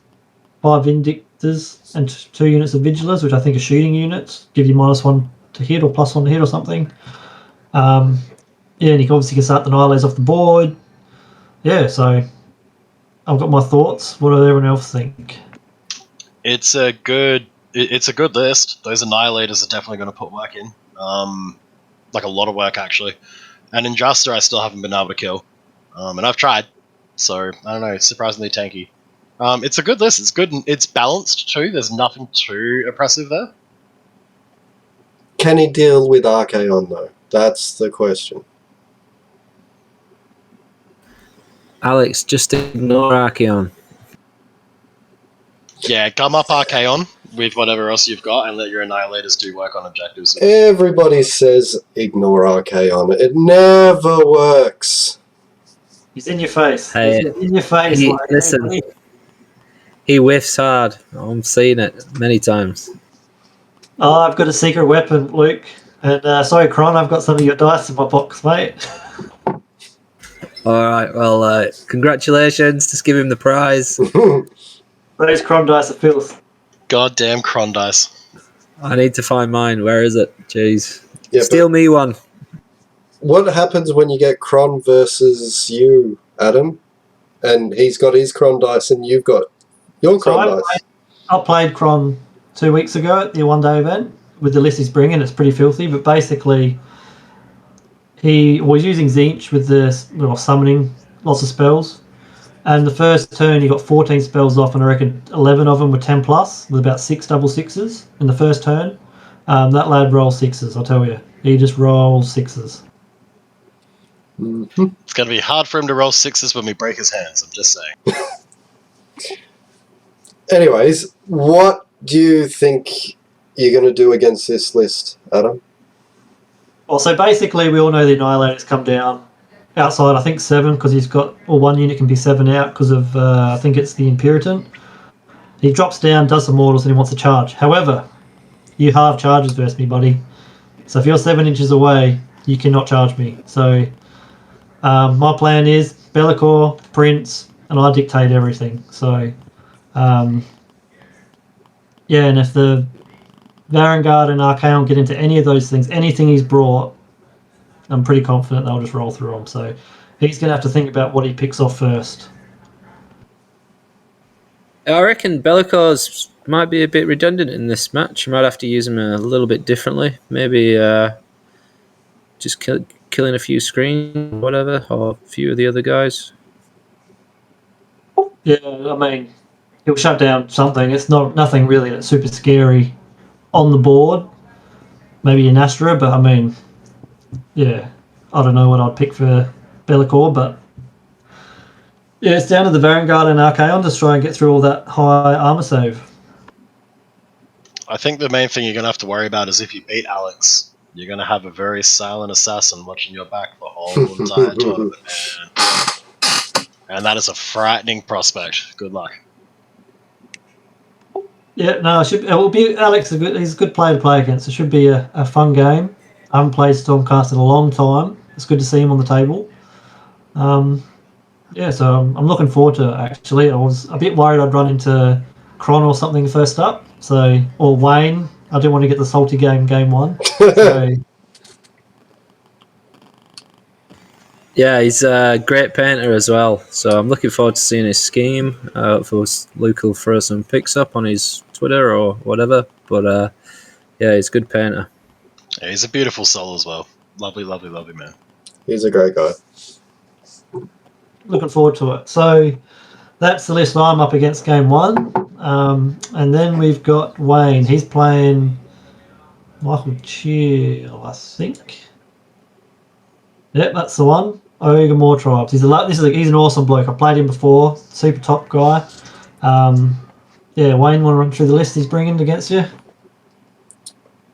5 Vindictors, and 2 units of Vigilers, which I think are shooting units. Give you -1 to hit or +1 to hit or something. And you can obviously start the Annihilators off the board. Yeah, so I've got my thoughts. What does everyone else think? It's a good list. Those Annihilators are definitely going to put work in. Like a lot of work, actually. And Injuster, I still haven't been able to kill. And I've tried. So, I don't know, it's surprisingly tanky. It's a good list. It's good. It's balanced, too. There's nothing too oppressive there. Can he deal with Archaon, though? That's the question. Alex, just ignore Archaon. Yeah, gum up Archaon with whatever else you've got and let your Annihilators do work on objectives. Everybody says ignore Archaon. It never works. He's in your face. Hey, he's in your face. Listen, he whiffs hard. I'm seeing it many times. Oh, I've got a secret weapon, Luke. And sorry, Cron, I've got some of your dice in my box, mate. All right, well, congratulations. Just give him the prize. Those Cron dice are filth. Goddamn Cron dice. I need to find mine. Where is it? Jeez. Yeah, Steal me one. What happens when you get Cron versus you, Adam? And he's got his Cron dice and you've got your Cron dice. I played Cron 2 weeks ago at the one-day event with the list he's bringing. It's pretty filthy, but basically he was using Tzeentch with the summoning lots of spells. And the first turn he got 14 spells off, and I reckon 11 of them were 10 plus, with about 6 double sixes in the first turn. That lad rolls sixes, I'll tell you. He just rolls sixes. Mm-hmm. It's going to be hard for him to roll sixes when we break his hands, I'm just saying. Anyways, what do you think you're going to do against this list, Adam? Well, so basically we all know the Annihilators come down outside, I think 7, because he's got, or 1 unit can be 7 out because of, I think it's the Imperator. He drops down, does some mortals, and he wants to charge. However, you halve charges versus me, buddy. So if you're 7 inches away, you cannot charge me. So my plan is Be'lakor, Prince, and I dictate everything. So, yeah, and if the Vanguard and Archaon get into any of those things, anything he's brought, I'm pretty confident they'll just roll through them. So he's going to have to think about what he picks off first. I reckon Be'lakor's might be a bit redundant in this match. You might have to use him a little bit differently. Maybe just killing a few screens, whatever, or a few of the other guys. Yeah, I mean, he'll shut down something. It's nothing really that's super scary on the board. Maybe an Astra, but I mean, yeah, I don't know what I'd pick for Be'lakor, but Yeah, it's down to the Vanguard and Archaon to try and get through all that high armor save. I think the main thing you're going to have to worry about is if you beat Alex, you're going to have a very silent assassin watching your back the whole entire tournament, man. And that is a frightening prospect. Good luck. Yeah, no, it will be Alex. He's a good player to play against. It should be a fun game. I haven't played Stormcast in a long time. It's good to see him on the table. Yeah, so I'm looking forward to it, actually. I was a bit worried I'd run into Kron or something first up, or Wayne. I didn't want to get the salty game one. So, Yeah, he's a great painter as well. So I'm looking forward to seeing his scheme. Hopefully Luke will throw some pics up on his Twitter or whatever. But yeah, he's a good painter. Yeah, he's a beautiful soul as well. Lovely, lovely, lovely man. He's a great guy. looking forward to it. So that's the list I'm up against game one. And then we've got Wayne. He's playing Michael Chill, I think. Yep, that's the one. Ogre More Tribes. He's an awesome bloke. I played him before. Super top guy. Yeah, Wayne, want to run through the list he's bringing against you?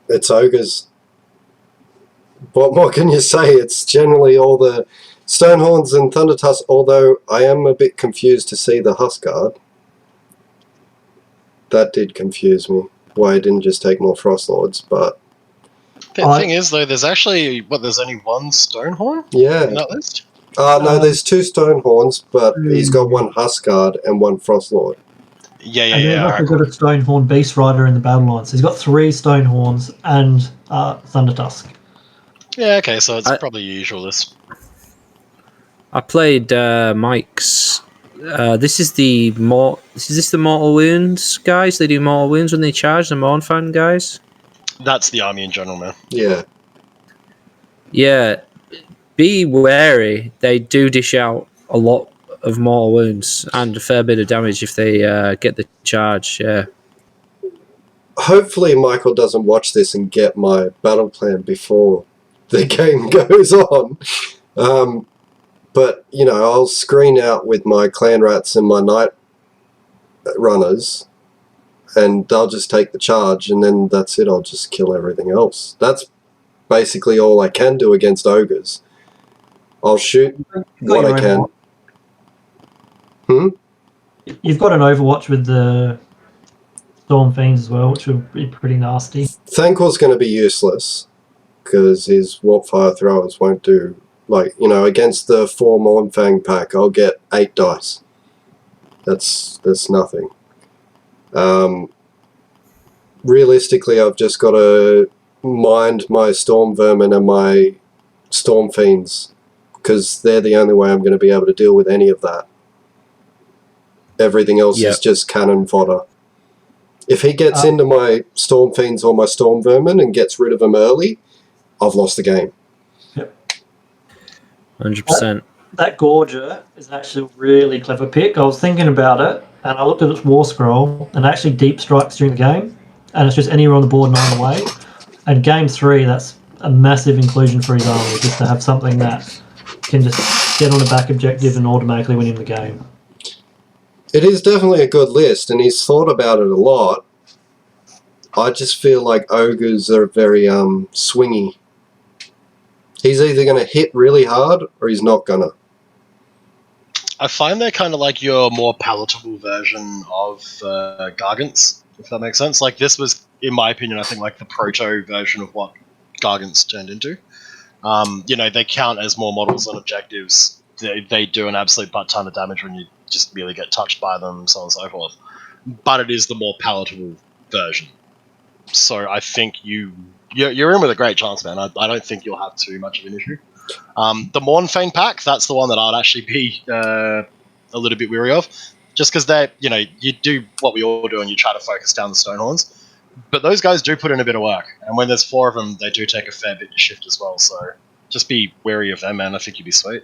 It's ogres. What more can you say? It's generally all the Stonehorns and Thundertusk, although I am a bit confused to see the Huskard. That did confuse me. Why I didn't just take more Frostlords, but... The thing is, though, there's actually, there's only one Stonehorn yeah. in that list? No, there's two Stonehorns, but he's got one Huskard and one Frostlord. Yeah. And he's also got a Stonehorn Beast Rider in the battle line. So he's got 3 Stonehorns and Thundertusk. Yeah, okay, so it's probably your usual list. I played Mike's. Is this the Mortal Wounds guys? They do Mortal Wounds when they charge, the Mournfang guys? That's the army in general, man. Yeah. Yeah. Be wary. They do dish out a lot of Mortal Wounds and a fair bit of damage if they get the charge, yeah. Hopefully Michael doesn't watch this and get my battle plan before the game goes on. But, you know, I'll screen out with my clan rats and my night runners, and they'll just take the charge, and then that's it. I'll just kill everything else. That's basically all I can do against ogres. I'll shoot what I can. You've got an Overwatch with the Storm Fiends as well, which would be pretty nasty. Thankor's going to be useless because his Warp Fire throwers won't do. Like, you know, against the 4 Mournfang pack, I'll get 8 dice. That's nothing. Realistically, I've just got to mind my Storm Vermin and my Storm Fiends, because they're the only way I'm going to be able to deal with any of that. Everything else is just cannon fodder. If he gets into my Storm Fiends or my Storm Vermin and gets rid of them early, I've lost the game. 100%. That Gorger is actually a really clever pick. I was thinking about it, and I looked at its War Scroll, and it actually deep strikes during the game, and it's just anywhere on the board 9 away. And game 3, that's a massive inclusion for his army, just to have something that can just get on a back objective and automatically win him the game. It is definitely a good list, and he's thought about it a lot. I just feel like ogres are very swingy. He's either going to hit really hard or he's not going to. I find they're kind of like your more palatable version of Gargants, if that makes sense. Like, this was, in my opinion, I think like the proto version of what Gargants turned into. You know, they count as more models and objectives. They do an absolute butt ton of damage when you just merely get touched by them, so on and so forth. But it is the more palatable version. So I think you're in with a great chance, man. I don't think you'll have too much of an issue. The Mournfang pack, that's the one that I'd actually be a little bit weary of, just because they, you know, you do what we all do and you try to focus down the Stonehorns, but those guys do put in a bit of work, and when there's 4 of them, they do take a fair bit to shift as well. So just be wary of them, man. I think you'd be sweet.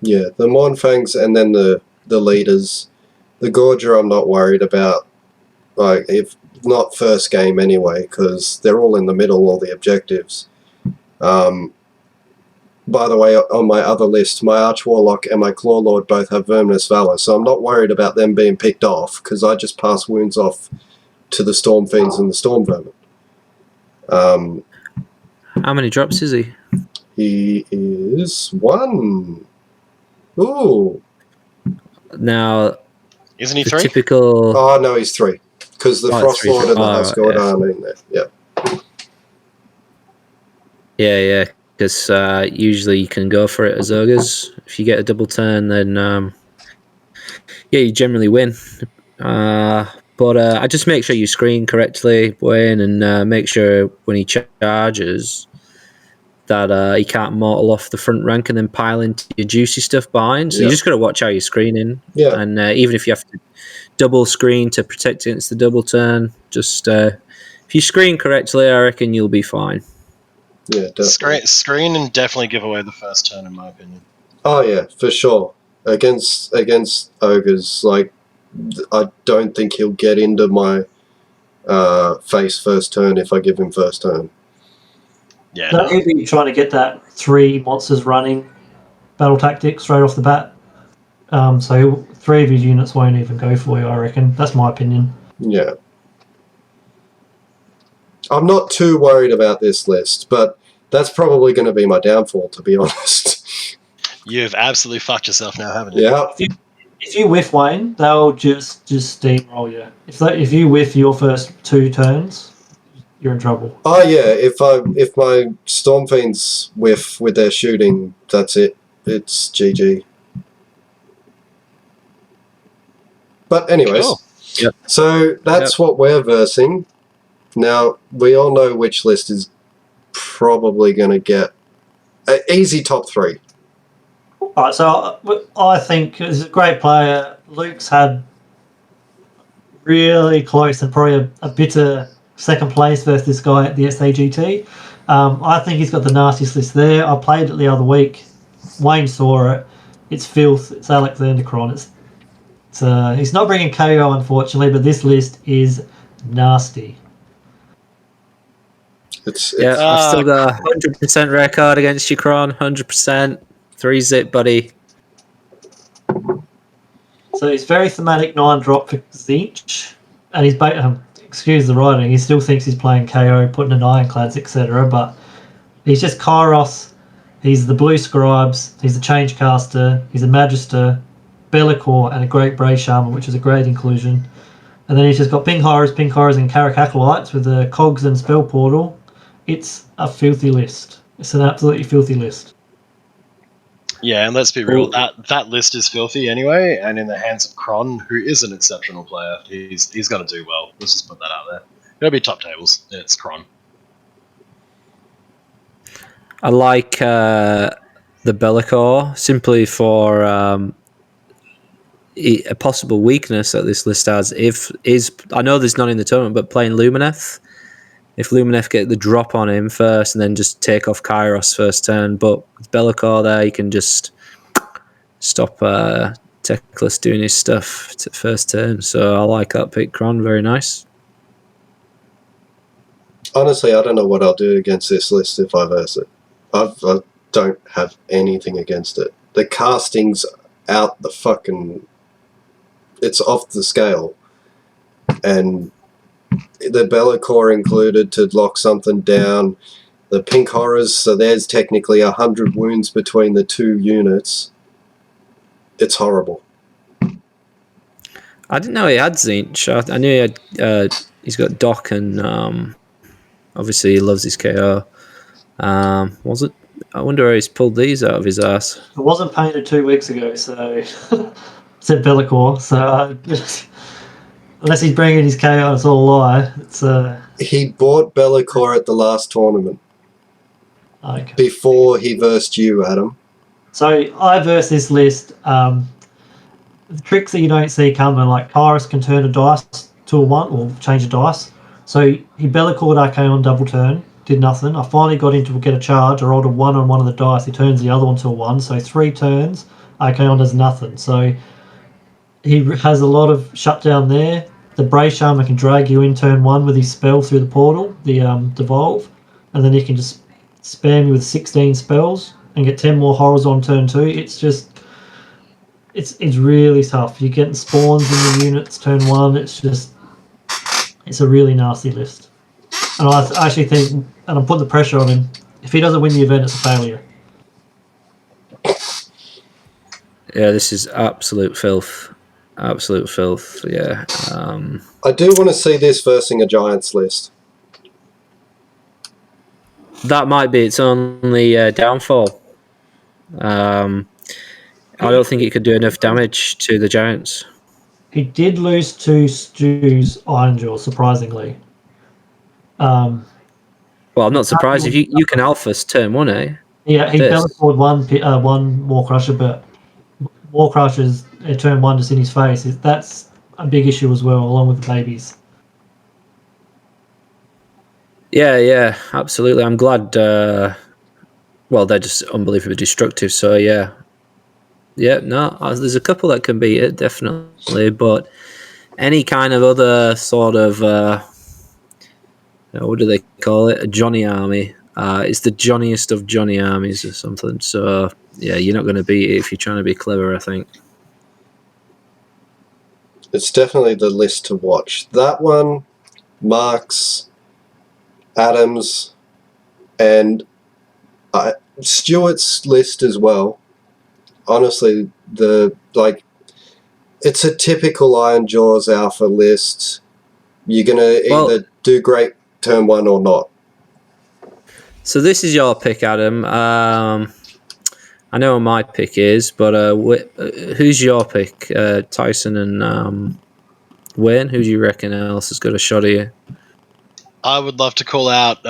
Yeah, the Mournfangs and then the leaders. The Gorger I'm not worried about. Like, if not first game anyway, because they're all in the middle, all the objectives. by the way, on my other list, my Arch Warlock and my Claw Lord both have Verminous Valor, so I'm not worried about them being picked off, because I just pass wounds off to the Storm Fiends and the Storm Vermin. How many drops is he? He is 1. Ooh. Now, Isn't he the 3? typical... Oh, no, he's 3. Because the Frost 3. Lord and the Husk Lord yeah. aren't in there. Yeah. Yeah, because usually you can go for it as ogres. If you get a double turn, then you generally win. But I just make sure you screen correctly, Wayne, and make sure when he charges that he can't mortal off the front rank and then pile into your juicy stuff behind. So you just got to watch how you're screening. Yeah. And even if you have to double screen to protect against the double turn, just if you screen correctly, I reckon you'll be fine. Yeah, definitely. Screen and definitely give away the first turn, in my opinion. Oh yeah, for sure. Against ogres, like I don't think he'll get into my face first turn if I give him first turn. Yeah, No, he'll be trying to get that 3 monsters running battle tactic straight off the bat. So 3 of his units won't even go for you, I reckon. That's my opinion. Yeah. I'm not too worried about this list, but that's probably going to be my downfall, to be honest. You've absolutely fucked yourself now, haven't you? Yeah. If you whiff Wayne, they'll just steamroll you. If you whiff your first 2 turns, you're in trouble. Oh yeah, if my Storm Fiends whiff with their shooting, that's it. It's GG. But anyways, Cool. Yep. So that's what we're versing. Now, we all know which list is probably going to get an easy top 3. All right, so I think he's a great player. Luke's had really close and probably a bitter second place versus this guy at the SAGT. I think he's got the nastiest list there. I played it the other week. Wayne saw it. It's filth. It's Alexander Cron. He's not bringing KO, unfortunately, but this list is nasty. I've still got 100% record against you, Cron. 100%. 3-zip, buddy. So he's very thematic 9-drop for Zinch, and he's excuse the writing. He still thinks he's playing KO, putting in ironclads, etc. But he's just Kairos. He's the blue scribes. He's a change caster. He's a magister, Bellicor, and a great Bray Shaman, which is a great inclusion. And then he's just got Pink Horrors, and Karak Acolytes with the Cogs and Spell Portal. It's a filthy list. It's an absolutely filthy list. Yeah, and let's be real, that list is filthy anyway, and in the hands of Cron, who is an exceptional player, he's going to do well. Let's just put that out there. It'll be top tables. It's Cron. I like the Bellicor simply for a possible weakness that this list has. I know there's none in the tournament, but playing Lumineth. If Lumineth get the drop on him first and then just take off Kairos first turn, but with Bellicor there, you can just stop Teclis doing his stuff to first turn. So I like that pick, Cron. Very nice. Honestly, I don't know what I'll do against this list if I verse it. I don't have anything against it. The casting's out the fucking... It's off the scale. And the Bellicor included to lock something down. The Pink Horrors, so there's technically 100 wounds between the 2 units. It's horrible. I didn't know he had Zinch. I knew he had. He's got Doc and obviously he loves his KO. Was it? I wonder where he's pulled these out of his ass. It wasn't painted 2 weeks ago, so said Bellicor. So unless he's bringing his KO, it's all a lie. He bought Bellicor at the last tournament. Okay. Before he versed you, Adam. So I verse this list. The tricks that you don't see coming, like Kairos can turn a dice to a 1 or change a dice. So he Bellicored Archaon double turn, did nothing. I finally got him to get a charge. I rolled a 1 on one of the dice. He turns the other one to a 1. So 3 turns, Archaon does nothing. So he has a lot of shutdown there. The Bray Shaman can drag you in turn 1 with his spell through the portal, the Devolve, and then he can just spam you with 16 spells and get 10 more horrors on turn 2, it's just it's really tough. You're getting spawns in the units turn 1. It's a really nasty list. And I actually think, and I'm putting the pressure on him, if he doesn't win the event, it's a failure. Yeah, this is absolute filth. Absolute filth, yeah. I do want to see this versing a Giants list. That might be its only downfall. I don't think it could do enough damage to the Giants. He did lose to Stu's Ironjaw, surprisingly. Well, I'm not surprised if you can Alphas turn 1, eh? Yeah, he Fist. belly scored one War Crusher, but War Crusher's turn 1 just in his face. That's a big issue as well, along with the babies. Yeah, absolutely. I'm glad. Well, they're just unbelievably destructive. So yeah, no, there's a couple that can beat it definitely, but any kind of other sort of what do they call it? A Johnny army. It's the Johnniest of Johnny armies or something. So yeah, you're not going to beat it if you're trying to be clever, I think. It's definitely the list to watch. That one, Marks, Adams, and Stewart's list as well. Honestly, it's a typical Iron Jaws Alpha list. You're gonna either do great turn 1 or not. So this is your pick, Adam. I know what my pick is, but who's your pick? Tyson and Wayne? Who do you reckon else has got a shot at you? I would love to call out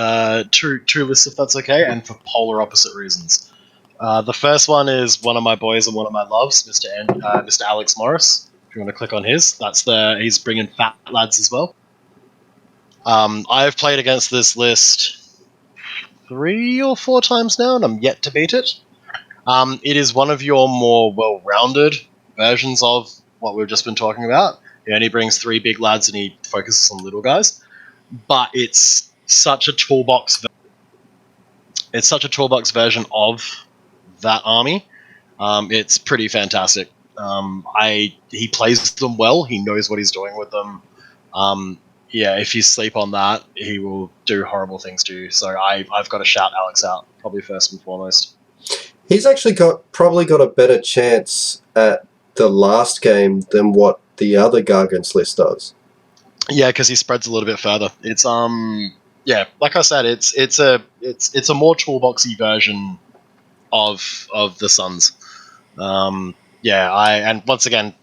two lists, if that's okay, and for polar opposite reasons. The first one is one of my boys and one of my loves, Mr. Alex Morris. If you want to click on his, he's bringing fat lads as well. I've played against this list 3 or 4 times now, and I'm yet to beat it. It is one of your more well-rounded versions of what we've just been talking about. He only brings 3 big lads and he focuses on little guys. But it's such a toolbox. It's such a toolbox version of that army. It's pretty fantastic. He plays them well. He knows what he's doing with them. Yeah, if you sleep on that, he will do horrible things to you. So I've got to shout Alex out, probably first and foremost. He's actually probably got a better chance at the last game than what the other Gargant's list does. Yeah, because he spreads a little bit further. It's yeah, like I said, it's a more toolboxy version of the Suns. Yeah, and once again,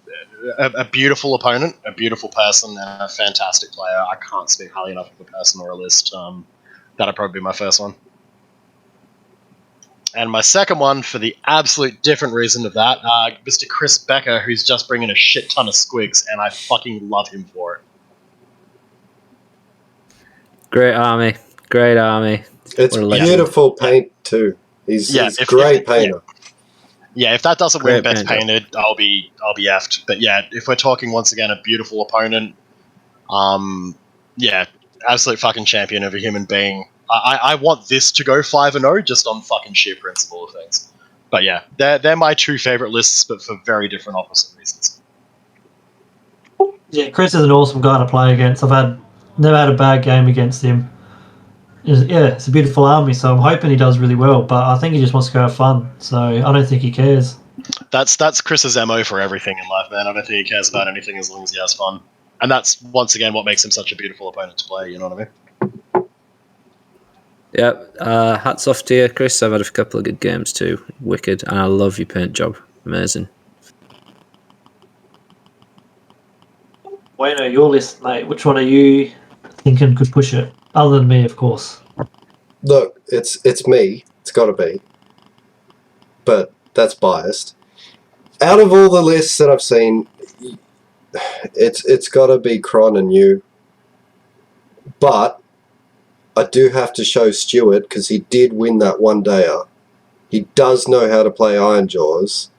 a beautiful opponent, a beautiful person, and a fantastic player. I can't speak highly enough of a person or a list. That'd probably be my first one. And my second one, for the absolute different reason of that, Mr. Chris Becker, who's just bringing a shit ton of squigs, and I fucking love him for it. Great army. It's beautiful paint too. He's a great painter. Yeah, if that doesn't Great win Best painter. Painted, I'll be effed. But yeah, if we're talking once again a beautiful opponent, yeah, absolute fucking champion of a human being. I want this to go 5-0 just on fucking sheer principle of things. But yeah, they're my 2 favorite lists, but for very different opposite reasons. Yeah, Chris is an awesome guy to play against. I've never had a bad game against him. It's a beautiful army, so I'm hoping he does really well, but I think he just wants to go have fun, so I don't think he cares. That's Chris's MO for everything in life, man. I don't think he cares about anything as long as he has fun. And that's, once again, what makes him such a beautiful opponent to play, you know what I mean? Yeah, hats off to you, Chris. I've had a couple of good games too. Wicked, and I love your paint job. Amazing. Wayno, your list, mate. Which one are you thinking could push it? Other than me, of course. Look, it's me. It's got to be. But that's biased. Out of all the lists that I've seen, it's got to be Cron and you. But I do have to show Stewart, because he did win that one-dayer. He does know how to play Iron Jaws.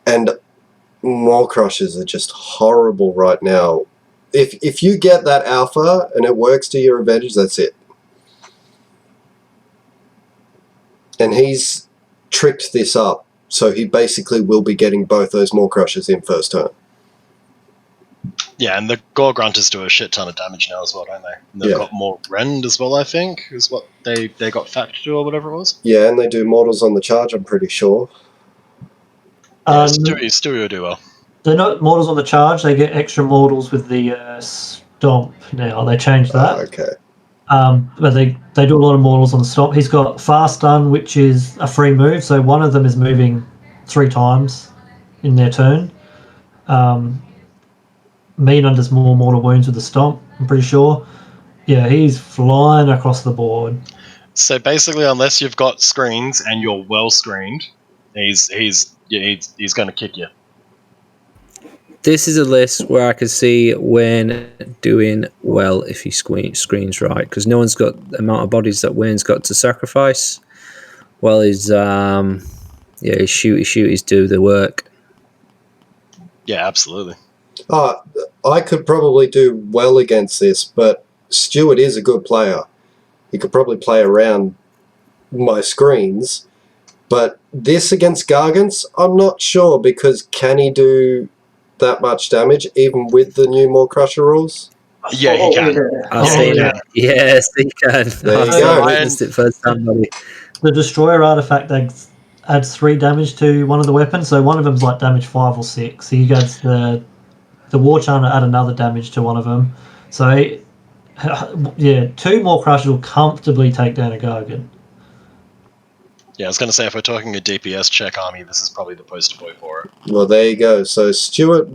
And Maw Crushers are just horrible right now. If you get that alpha and it works to your advantage, that's it. and he's tricked this up, so he basically will be getting both those Maw Crushers in first turn. Yeah, and the Gore Grunters do a shit ton of damage now as well, don't they? And they've got more rend as well, I think, is what they got fact to do or whatever it was. Yeah, and they do mortals on the charge, I'm pretty sure. Yeah, Stewie will do well. They're not mortals on the charge. They get extra mortals with the stomp now. They changed that. Okay. But they do a lot of mortals on the stomp. He's got fast stun, which is a free move. So one of them is moving 3 times in their turn. Mean does more mortal wounds with the stomp, I'm pretty sure. Yeah, he's flying across the board. So basically, unless you've got screens and you're well screened, he's going to kick you. This is a list where I can see Wayne doing well if he screens right, because no one's got the amount of bodies that Wayne's got to sacrifice. Well, his shooties do the work. Yeah, absolutely. I could probably do well against this, but Stuart is a good player. He could probably play around my screens, but this against Gargants, I'm not sure, because can he do that much damage even with the new Maw Crusher rules? Yeah, he can. I've seen it. Yes, he can. There you go. I witnessed it for somebody. The Destroyer artifact adds 3 damage to one of the weapons, so one of them's like damage 5 or 6. So you guys the War Charmer add another damage to one of them. So yeah, 2 Maw Crushers will comfortably take down a Gargant. Yeah, I was going to say, if we're talking a DPS check army, this is probably the poster boy for it. Well, there you go. So Stuart,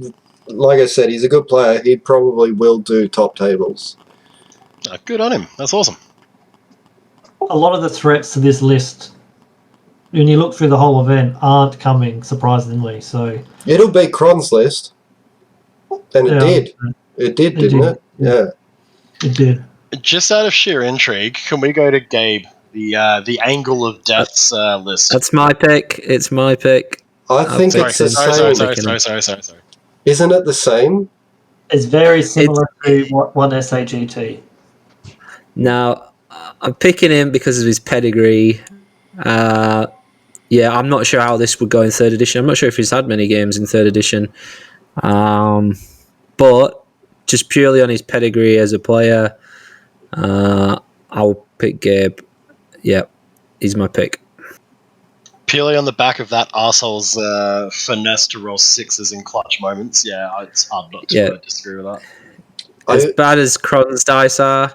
like I said, he's a good player. He probably will do top tables. Good on him. That's awesome. A lot of the threats to this list, when you look through the whole event, aren't coming, surprisingly. So It'll be Cron's list. And it did. It did, didn't it? Yeah. It did. Just out of sheer intrigue, can we go to Gabe, the Angle of Death's list? That's my pick. It's my pick. I think it's the same. Sorry. Isn't it the same? It's very similar to one SAGT. Now, I'm picking him because of his pedigree. Yeah, I'm not sure how this would go in 3rd edition. I'm not sure if he's had many games in 3rd edition. But just purely on his pedigree as a player, I'll pick Gabe. Yep, he's my pick. Purely on the back of that arsehole's finesse to roll 6s in clutch moments, yeah, I'm not to disagree with that. As bad as Cron's dice are,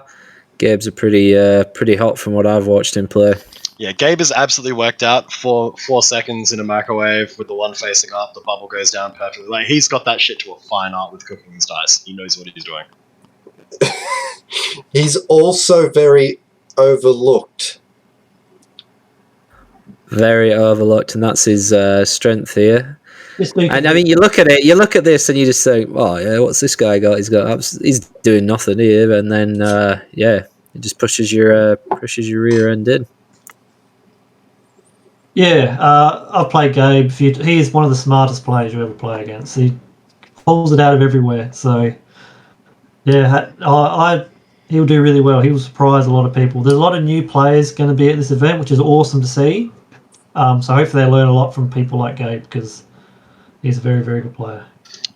Gabe's are pretty hot from what I've watched him play. Yeah, Gabe is absolutely worked out for 4 seconds in a microwave with the one facing up, the bubble goes down perfectly. Like, he's got that shit to a fine art with cooking his dice. He knows what he's doing. He's also very overlooked. Very overlooked, and that's his strength here. And I mean, you look at this, and you just think, "Oh, yeah, what's this guy got? He's doing nothing here." And then, it just pushes your rear end in. Yeah, I've played Gabe. He is one of the smartest players you ever play against. He pulls it out of everywhere. So, yeah, he'll do really well. He will surprise a lot of people. There's a lot of new players going to be at this event, which is awesome to see. So hopefully they learn a lot from people like Gabe, because he's a very, very good player.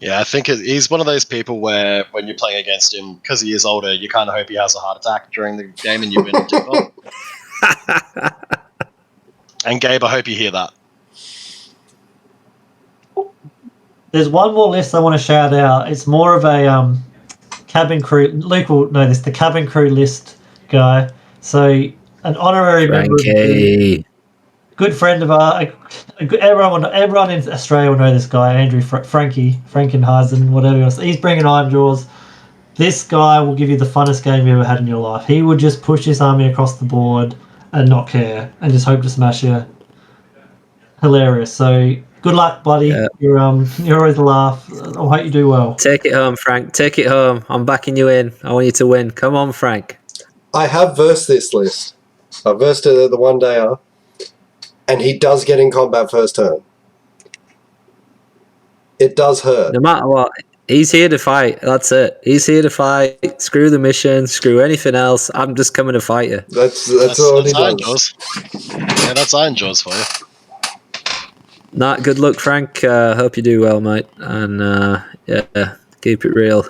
Yeah, I think he's one of those people where when you're playing against him, because he is older, you kind of hope he has a heart attack during the game and you win. And Gabe, I hope you hear that. There's one more list I want to shout out. It's more of a cabin crew. Luke will know this. The cabin crew list guy. So an honorary member, good friend of ours. Everyone in Australia will know this guy, Andrew Frankenheisen, whatever else. He's bringing Iron Jaws. This guy will give you the funnest game you ever had in your life. He would just push his army across the board and not care, and just hope to smash you. Hilarious. So good luck, buddy. Yeah. You're always a laugh. I hope you do well. Take it home, Frank. Take it home. I'm backing you in. I want you to win. Come on, Frank. I have versed this list. I versed it at the one dayer, and he does get in combat first turn. It does hurt. No matter what, He's here to fight. That's it. He's here to fight. Screw the mission. Screw anything else. I'm just coming to fight you. That's all he Iron does. Jaws. Yeah, that's Iron Jaws for you. Nah, good luck, Frank. Hope you do well, mate. And yeah, keep it real.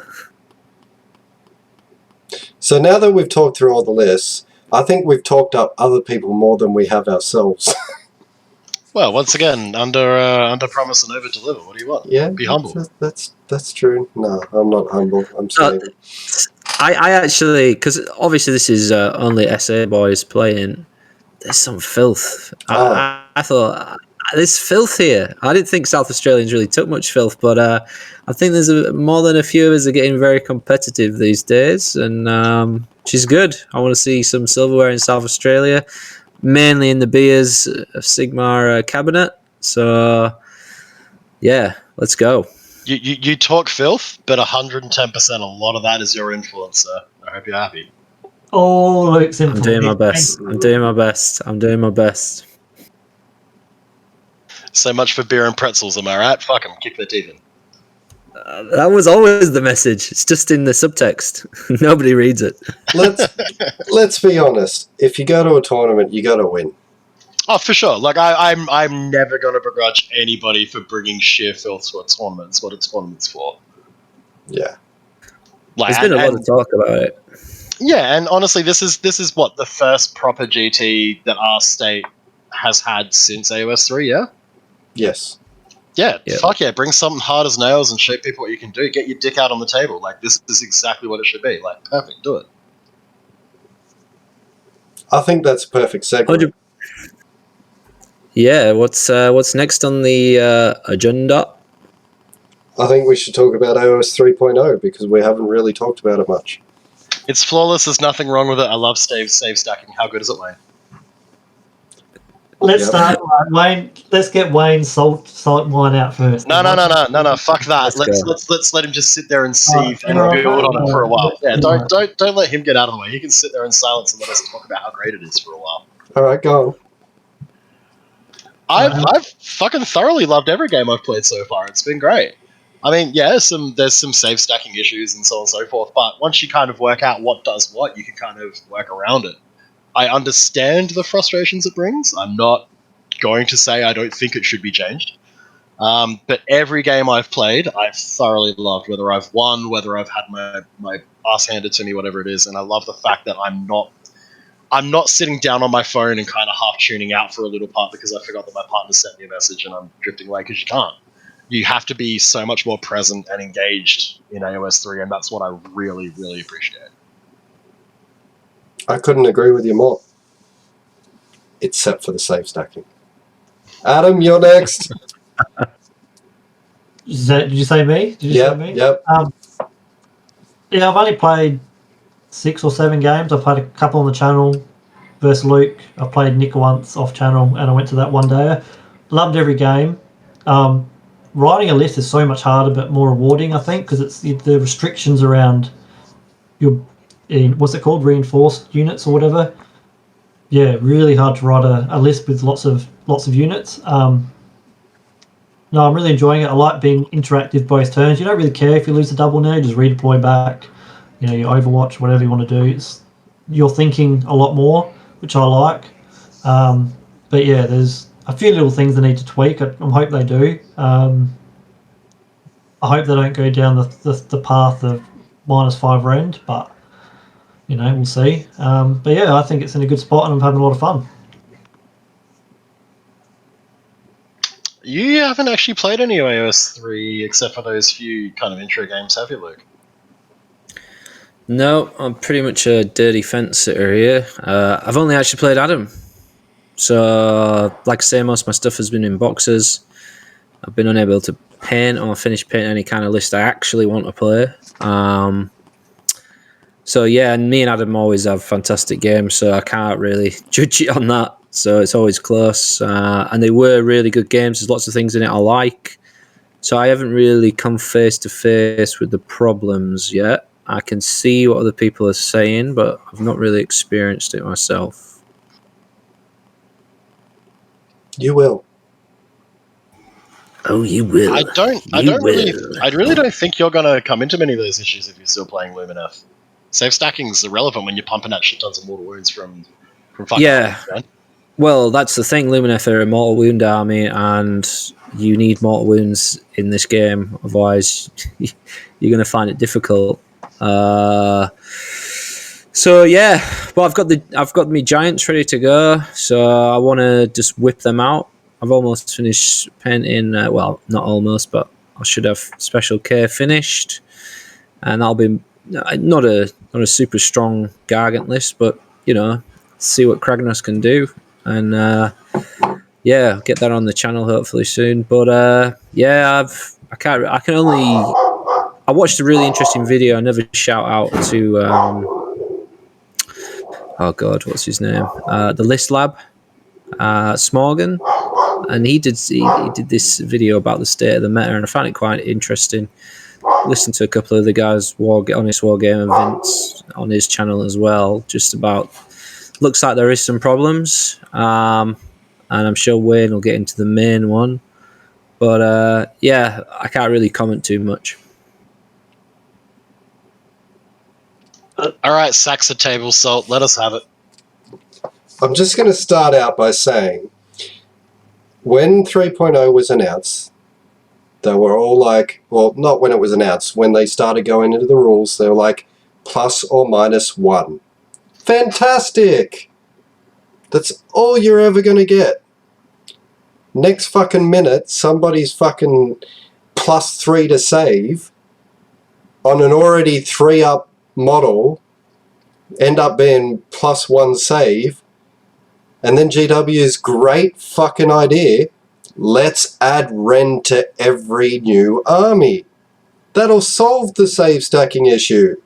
So now that we've talked through all the lists, I think we've talked up other people more than we have ourselves. Well, once again, under promise and over deliver. What do you want? Yeah, Be humble. That's true. No, I'm not humble. I'm saving. I actually, because obviously this is only SA boys playing, there's some filth. I thought, there's filth here. I didn't think South Australians really took much filth, but I think there's more than a few of us are getting very competitive these days, and which is good. I want to see some silverware in South Australia, mainly in the beers of Sigma cabinet. So, yeah, let's go. You talk filth, but 110%. A lot of that is your influence, sir. I hope you're happy. Oh, Luke's in. I'm doing my best. I'm doing my best. I'm doing my best. So much for beer and pretzels, am I right? Fuck them, kick their teeth in. That was always the message. It's just in the subtext. Nobody reads it. Let's be honest. If you go to a tournament, you got to win. Oh, for sure. Like I'm never gonna begrudge anybody for bringing sheer filth to a tournament. It's what a tournament's for. Yeah. Like, There's been a lot of talk about it. Yeah, and honestly, this is what the first proper GT that our state has had since AOS 3. Yeah. Yes. Yeah, Yeah. fuck yeah, bring something hard as nails and show people what you can do. Get your dick out on the table. Like, this is exactly what it should be. Like, perfect, do it. I think that's a perfect segue. Yeah, what's next on the agenda? I think we should talk about AOS 3.0 because we haven't really talked about it much. It's flawless, there's nothing wrong with it. I love save stacking. How good is it, Wayne? Let's start, Wayne. Let's get Wayne's salt wine out first. No, fuck that. Let's let him just sit there and seethe and build on it for a while. Yeah, don't let him get out of the way. He can sit there in silence and let us talk about how great it is for a while. All right, go on. I've fucking thoroughly loved every game I've played so far. It's been great. I mean, yeah, there's some save stacking issues and so on and so forth, but once you kind of work out what does what, you can kind of work around it. I understand the frustrations it brings. I'm not going to say I don't think it should be changed. But every game I've played, I've thoroughly loved, whether I've won, whether I've had my ass handed to me, whatever it is, and I love the fact that I'm not sitting down on my phone and kind of half tuning out for a little part because I forgot that my partner sent me a message and I'm drifting away, because you can't. You have to be so much more present and engaged in AOS 3, and that's what I really, really appreciate. I couldn't agree with you more. Except for the save stacking. Adam, you're next. Did you say me? Yep. Yeah, I've only played 6 or 7 games. I've played a couple on the channel versus Luke. I played Nick once off channel, and I went to that one day. Loved every game. Writing a list is so much harder but more rewarding, I think, because it's the restrictions around your what's it called, reinforced units or whatever. Yeah, really hard to write a list with lots of units. No, I'm really enjoying it. I like being interactive both turns. You don't really care if you lose a double now. You just redeploy back. You know, you Overwatch, whatever you want to do. You're thinking a lot more, which I like. But yeah, there's a few little things they need to tweak. I hope they do. I hope they don't go down the path of -5 rend, but you know, we'll see. But yeah, I think it's in a good spot and I'm having a lot of fun. You haven't actually played any AOS 3 except for those few kind of intro games, have you, Luke? No, I'm pretty much a dirty fence sitter here. I've only actually played Adam. So, like I say, most of my stuff has been in boxes. I've been unable to paint or finish painting any kind of list I actually want to play. So yeah, and me and Adam always have fantastic games, so I can't really judge it on that. So it's always close. And they were really good games. There's lots of things in it I like. So I haven't really come face to face with the problems yet. I can see what other people are saying, but I've not really experienced it myself. You will. Oh, you will. I really don't think you're gonna come into many of those issues if you're still playing Lumineth. Save stacking's irrelevant when you're pumping out shit tons of mortal wounds from fucking Yeah. armies, man. Well, that's the thing. Lumineth are a mortal wound army, and you need mortal wounds in this game. Otherwise, you're going to find it difficult. So yeah, but I've got my giants ready to go. So I want to just whip them out. I've almost finished painting. Well, not almost, but I should have Special K finished, and I'll be not a super strong Gargant list, but see what Kragnos can do, and yeah, get that on the channel hopefully soon. But yeah, I watched a really interesting video. I never shout out to oh god, what's his name? The List Lab, Smorgan, and he did this video about the state of the meta, and I found it quite interesting. Listened to a couple of the guys Honest Wargame events on his channel as well, just about. Looks like there is some problems, and I'm sure Wayne will get into the main one. But yeah, I can't really comment too much. All right, sacks of table salt. Let us have it. I'm just going to start out by saying, when 3.0 was announced, they were all like, well, not when it was announced, when they started going into the rules, they were like, plus or minus 1. Fantastic! That's all you're ever going to get. Next fucking minute, somebody's fucking plus 3 to save on an already 3-up model end up being plus 1 save, and then GW's great fucking idea, let's add Ren to every new army. That'll solve the save stacking issue.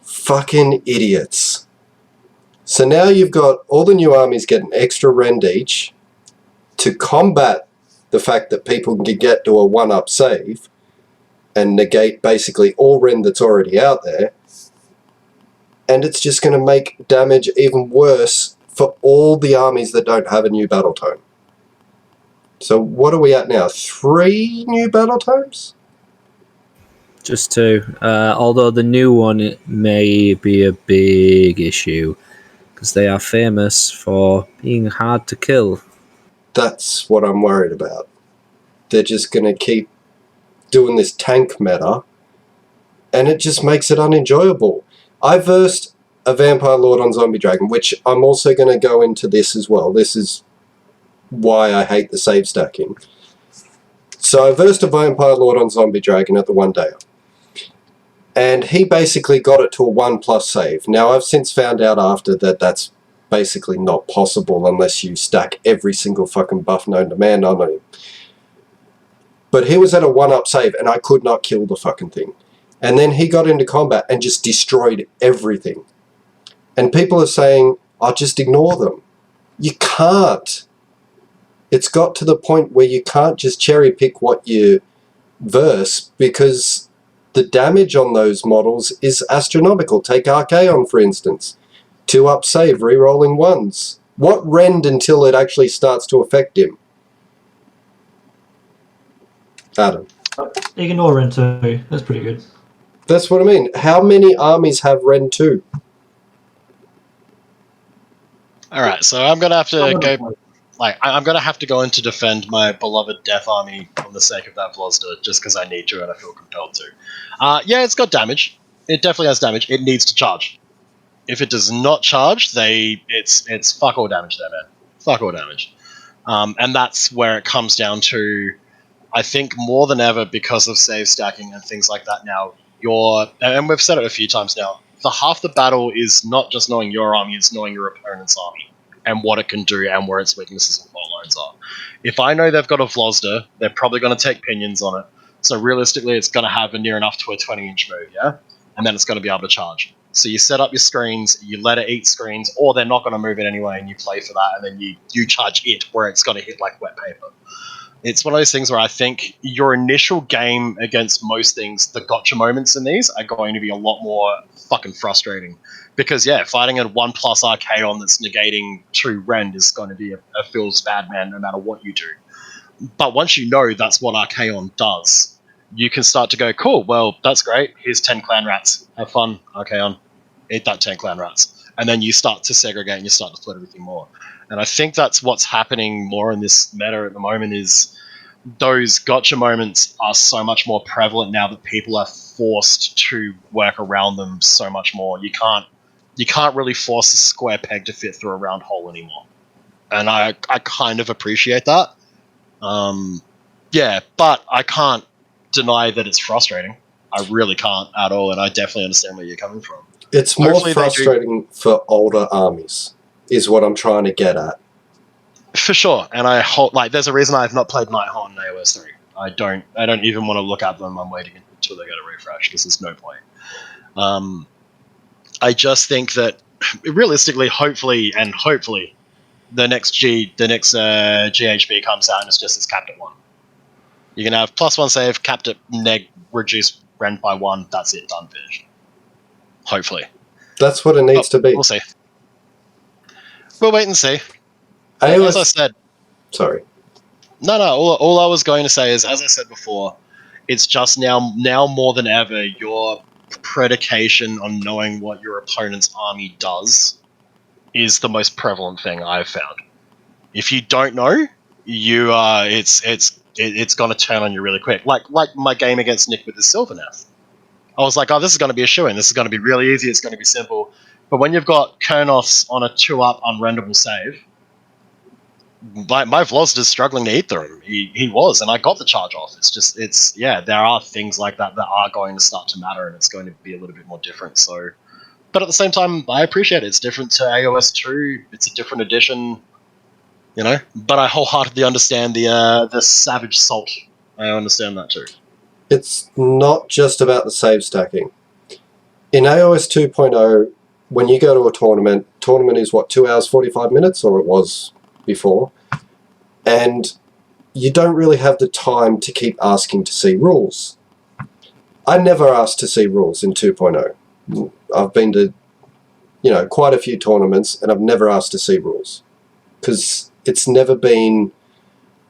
Fucking idiots. So now you've got all the new armies getting extra rend each to combat the fact that people can get to a 1-up save and negate basically all rend that's already out there. And it's just going to make damage even worse for all the armies that don't have a new battle tome. So what are we at now? 3 new battle tomes? Just 2. Although the new one may be a big issue, because they are famous for being hard to kill. That's what I'm worried about. They're just going to keep doing this tank meta, and it just makes it unenjoyable. I versed a Vampire Lord on Zombie Dragon, which I'm also going to go into this as well. This is why I hate the save stacking. So I versed a Vampire Lord on Zombie Dragon at the 1-dayer. And he basically got it to a 1+ save. Now I've since found out after that that's basically not possible unless you stack every single fucking buff known to man on him. But he was at a 1-up save and I could not kill the fucking thing. And then he got into combat and just destroyed everything. And people are saying, oh, just ignore them. You can't. It's got to the point where you can't just cherry pick what you verse, because the damage on those models is astronomical. Take Archaon, for instance. 2-up save, rerolling 1s. What rend until it actually starts to affect him? Adam. Ignore Rend 2. That's pretty good. That's what I mean. How many armies have Rend 2? Alright, so I'm gonna have to go. I'm gonna have to go in to defend my beloved Death Army for the sake of that Vlozda, just because I need to and I feel compelled to. Yeah, it's got damage. It definitely has damage. It needs to charge. If it does not charge, it's fuck all damage there, man. Fuck all damage. And that's where it comes down to, I think more than ever, because of save stacking and things like that now, and we've said it a few times now, the half the battle is not just knowing your army, it's knowing your opponent's army and what it can do and where its weaknesses and fault lines are. If I know they've got a Vlozda, they're probably going to take pinions on it. So realistically, it's going to have a near enough to a 20-inch move, yeah? And then it's going to be able to charge. So you set up your screens, you let it eat screens, or they're not going to move it anyway, and you play for that, and then you charge it where it's going to hit like wet paper. It's one of those things where I think your initial game against most things, the gotcha moments in these are going to be a lot more fucking frustrating. Because, yeah, fighting a 1+ Archaon that's negating 2 Rend is going to be a feels bad man no matter what you do. But once you know that's what Archaon does, you can start to go, cool, well, that's great. Here's 10 clan rats. Have fun, Archaon. Eat that 10 clan rats. And then you start to segregate and you start to split everything more. And I think that's what's happening more in this meta at the moment is those gotcha moments are so much more prevalent now that people are forced to work around them so much more. You can't really force a square peg to fit through a round hole anymore. And I kind of appreciate that. Yeah, but I can't deny that it's frustrating. I really can't at all, and I definitely understand where you're coming from. It's more frustrating for older armies, is what I'm trying to get at. For sure, and I hope there's a reason I have not played Nighthawk in AOS 3. I don't even want to look at them. I'm waiting until they get a refresh because there's no point. I just think that realistically, hopefully, the next GHB comes out and it's just as capped at 1. You can have +1 save, capped at neg, reduce rend by 1. That's it, done, finished. Hopefully. That's what it needs to be. We'll see. We'll wait and see. AOS... As I said... Sorry. No, all I was going to say is, as I said before, it's just now more than ever, your predication on knowing what your opponent's army does is the most prevalent thing I've found. If you don't know, you it's going to turn on you really quick. Like my game against Nick with the Sylvaneth. I was like, oh, this is going to be a shoo-in. This is going to be really easy. It's going to be simple. But when you've got Kurnoths on a 2-up unrendable save, my Velocity is struggling to eat through him. He was, and I got the charge off. There are things like that are going to start to matter, and it's going to be a little bit more different. So, but at the same time, I appreciate it. It's different to AOS 2. It's a different edition, But I wholeheartedly understand the Savage Salt. I understand that too. It's not just about the save stacking. In AOS 2.0, when you go to a tournament is what, 2 hours 45 minutes, or it was before, and you don't really have the time to keep asking to see rules. I never asked to see rules in 2.0. I've been to, quite a few tournaments, and I've never asked to see rules because it's never been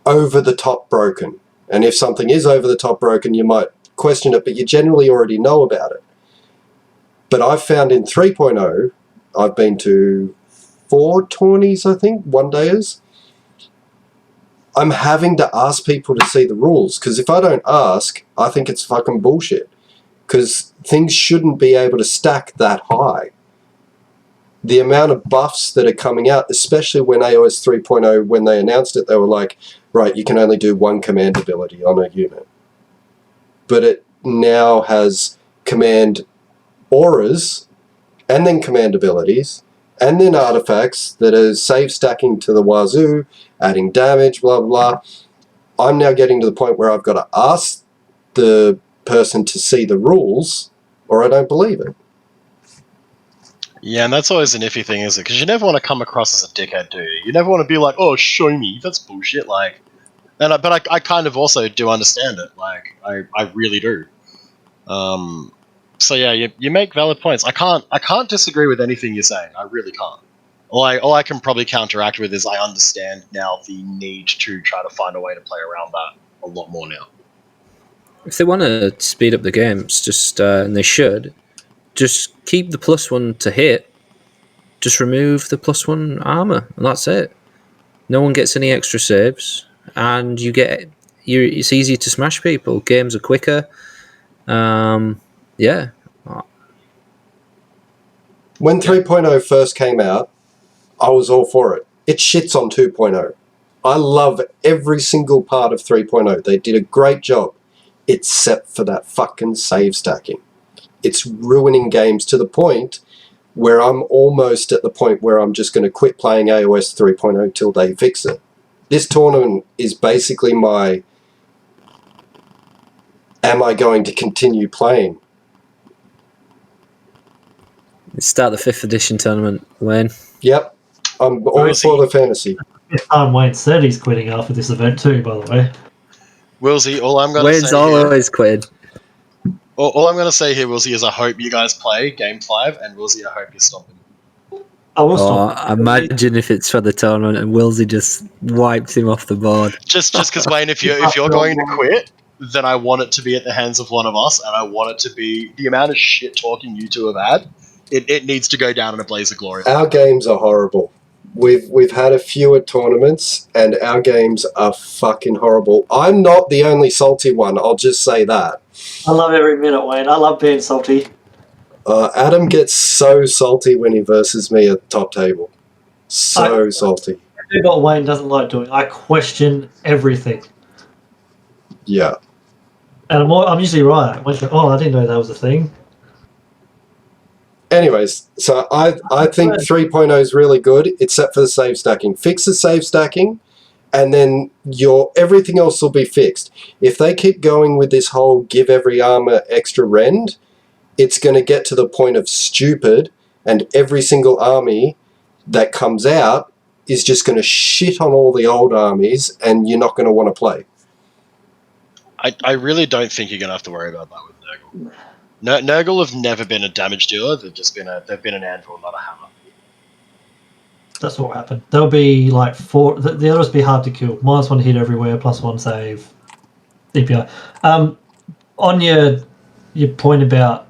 over the top broken. And if something is over the top broken, you might question it, but you generally already know about it. But I've found in 3.0, I've been to 4 tourneys, I think, 1-dayers. I'm having to ask people to see the rules, because if I don't ask, I think it's fucking bullshit. Because things shouldn't be able to stack that high. The amount of buffs that are coming out, especially when AOS 3.0, when they announced it, they were like, right, you can only do 1 command ability on a unit. But it now has command auras, and then command abilities, and then artifacts that are save stacking to the wazoo, adding damage, blah, blah. I'm now getting to the point where I've got to ask the person to see the rules, or I don't believe it. Yeah, and that's always an iffy thing, isn't it? Because you never want to come across as a dickhead, do you? You never want to be like, oh, show me. That's bullshit. But I kind of also do understand it. I really do. So yeah, you make valid points. I can't disagree with anything you're saying. I really can't. All I can probably counteract with is I understand now the need to try to find a way to play around that a lot more now. If they want to speed up the games, and they should, just keep the +1 to hit. Just remove the +1 armor, and that's it. No one gets any extra saves, and it's easy to smash people. Games are quicker. Yeah. When 3.0 first came out, I was all for it. It shits on 2.0. I love every single part of 3.0. They did a great job, except for that fucking save stacking. It's ruining games to the point where I'm almost at the point where I'm just going to quit playing AOS 3.0 till they fix it. This tournament is basically my... Am I going to continue playing? Start the 5th edition tournament, Wayne. Yep. I'm all for the fantasy. Wayne said he's quitting after this event too, by the way. Willsy, all I'm going to say Wayne's always quitting. All I'm going to say here, Willsy, is I hope you guys play Game 5, and Willsy, I hope you're stomping. I will stop. Imagine if it's for the tournament and Wilsey just wipes him off the board. Just because, Wayne, if you're going to quit, then I want it to be at the hands of one of us, and I want it to be the amount of shit talking you two have had. It needs to go down in a blaze of glory. Our games are horrible. We've had a few at tournaments, and our games are fucking horrible. I'm not the only salty one. I'll just say that. I love every minute, Wayne. I love being salty. Adam gets so salty when he versus me at the top table. So salty. I do what Wayne doesn't like doing. I question everything. Yeah. And I'm usually right. I didn't know that was a thing. Anyways, so I think 3.0 is really good, except for the save stacking. Fix the save stacking, and then everything else will be fixed. If they keep going with this whole give every armor extra rend, it's going to get to the point of stupid, and every single army that comes out is just going to shit on all the old armies, and you're not going to want to play. I really don't think you're going to have to worry about that with Nurgle. Nurgle have never been a damage dealer. They've been an anvil, not a hammer. That's what will happen. There'll be like 4. The others be hard to kill. -1 hit everywhere, +1 save. DPI. On your point about,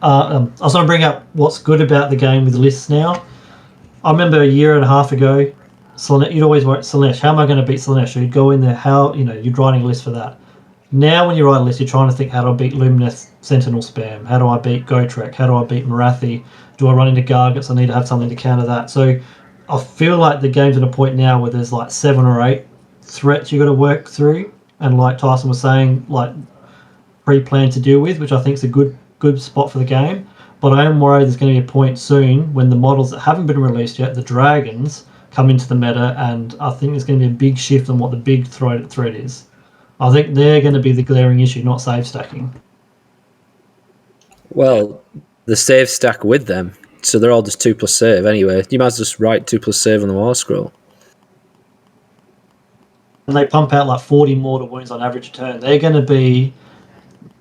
I was going to bring up what's good about the game with lists now. I remember a year and a half ago, you'd always write Slaanesh. How am I going to beat Slaanesh? So you'd go in there. You're writing a list for that. Now, when you write a list, you're trying to think, how do I beat Lumineth Sentinel spam? How do I beat Gotrek? How do I beat Marathi? Do I run into Gargants? I need to have something to counter that. So I feel like the game's at a point now where there's like 7 or 8 threats you got to work through, and like Tyson was saying, like pre-plan to deal with, which I think is a good spot for the game. But I am worried there's going to be a point soon when the models that haven't been released yet, the dragons, come into the meta, and I think there's going to be a big shift on what the big threat is. I think they're going to be the glaring issue, not save stacking. Well, the save stack with them, so they're all just 2+ save anyway. You might as well just write 2+ save on the war scroll. And they pump out like 40 mortal wounds on average a turn. They're going to be...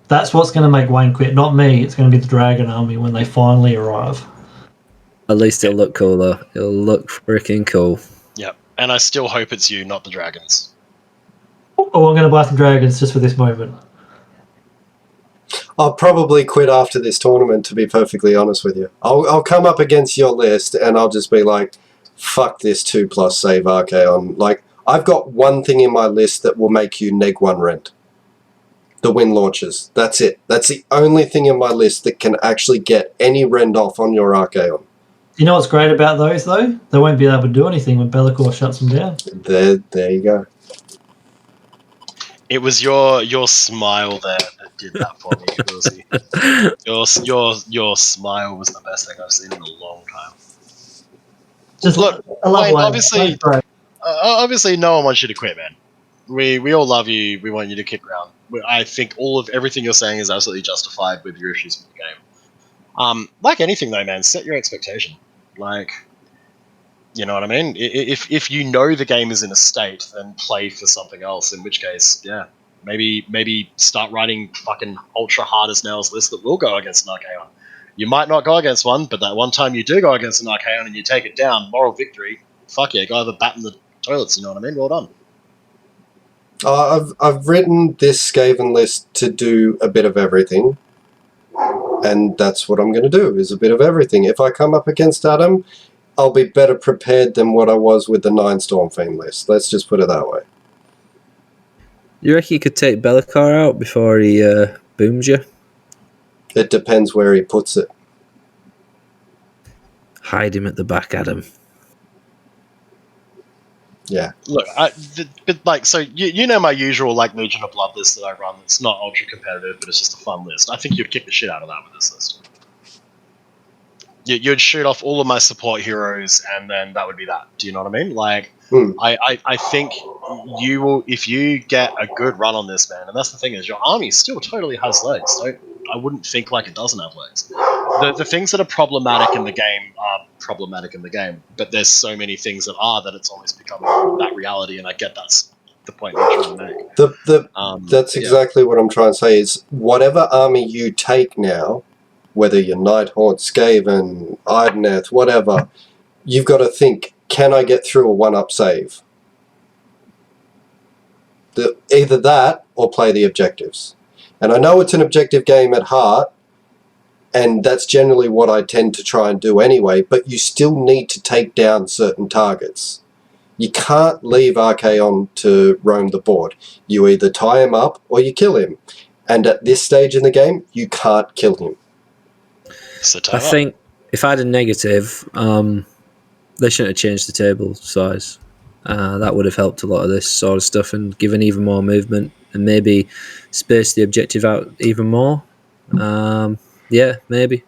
That's what's going to make Wayne quit, not me. It's going to be the Dragon Army when they finally arrive. At least it'll look cool, though. It'll look freaking cool. Yep, and I still hope it's you, not the dragons. Oh, I'm going to buy some dragons just for this moment. I'll probably quit after this tournament, to be perfectly honest with you. I'll come up against your list, and I'll just be like, fuck this 2+ save Archaon. Like, I've got one thing in my list that will make you neg 1 rent. The wind launchers. That's it. That's the only thing in my list that can actually get any rend off on your Archaon. You know what's great about those, though? They won't be able to do anything when Be'lakor shuts them down. There you go. It was your smile there that did that for me, Wilsey. Your smile was the best thing I've seen in a long time. Just look, I love Wayne, obviously, no one wants you to quit, man. We all love you. We want you to kick around. I think everything you're saying is absolutely justified with your issues with the game. Like anything though, man, set your expectation. Like, you know what I mean? If you know the game is in a state, then play for something else. In which case, yeah, maybe start writing fucking ultra hard as nails lists that will go against an Archaon. You might not go against one, but that one time you do go against an Archaon and you take it down, moral victory. Fuck yeah, go have a bat in the toilets. You know what I mean? Well done. I've written this Skaven list to do a bit of everything, and that's what I'm going to do, is a bit of everything. If I come up against Adam, I'll be better prepared than what I was with the 9 Stormfiend list. Let's just put it that way. You reckon you could take Be'lakor out before he booms you? It depends where he puts it. Hide him at the back, Adam. Yeah. Look, but like, so you know my usual like Legion of Blood list that I run. It's not ultra competitive, but it's just a fun list. I think you'd kick the shit out of that with this list. You'd shoot off all of my support heroes, and then that would be that. Do you know what I mean? Like, I think you will, if you get a good run on this, man. And that's the thing, is your army still totally has legs. I wouldn't think like it doesn't have legs. The things that are problematic in the game are problematic in the game, but there's so many things that it's almost become that reality, and I get that's the point I'm trying to make. That's exactly what I'm trying to say, is whatever army you take now, whether you're Nighthaunt, Skaven, Ideneth, whatever, you've got to think, can I get through a 1-up save? Either that or play the objectives. And I know it's an objective game at heart, and that's generally what I tend to try and do anyway, but you still need to take down certain targets. You can't leave Archaon to roam the board. You either tie him up or you kill him. And at this stage in the game, you can't kill him. So I think if I had a negative, they shouldn't have changed the table size. That would have helped a lot of this sort of stuff and given even more movement and maybe space the objective out even more. Yeah, maybe.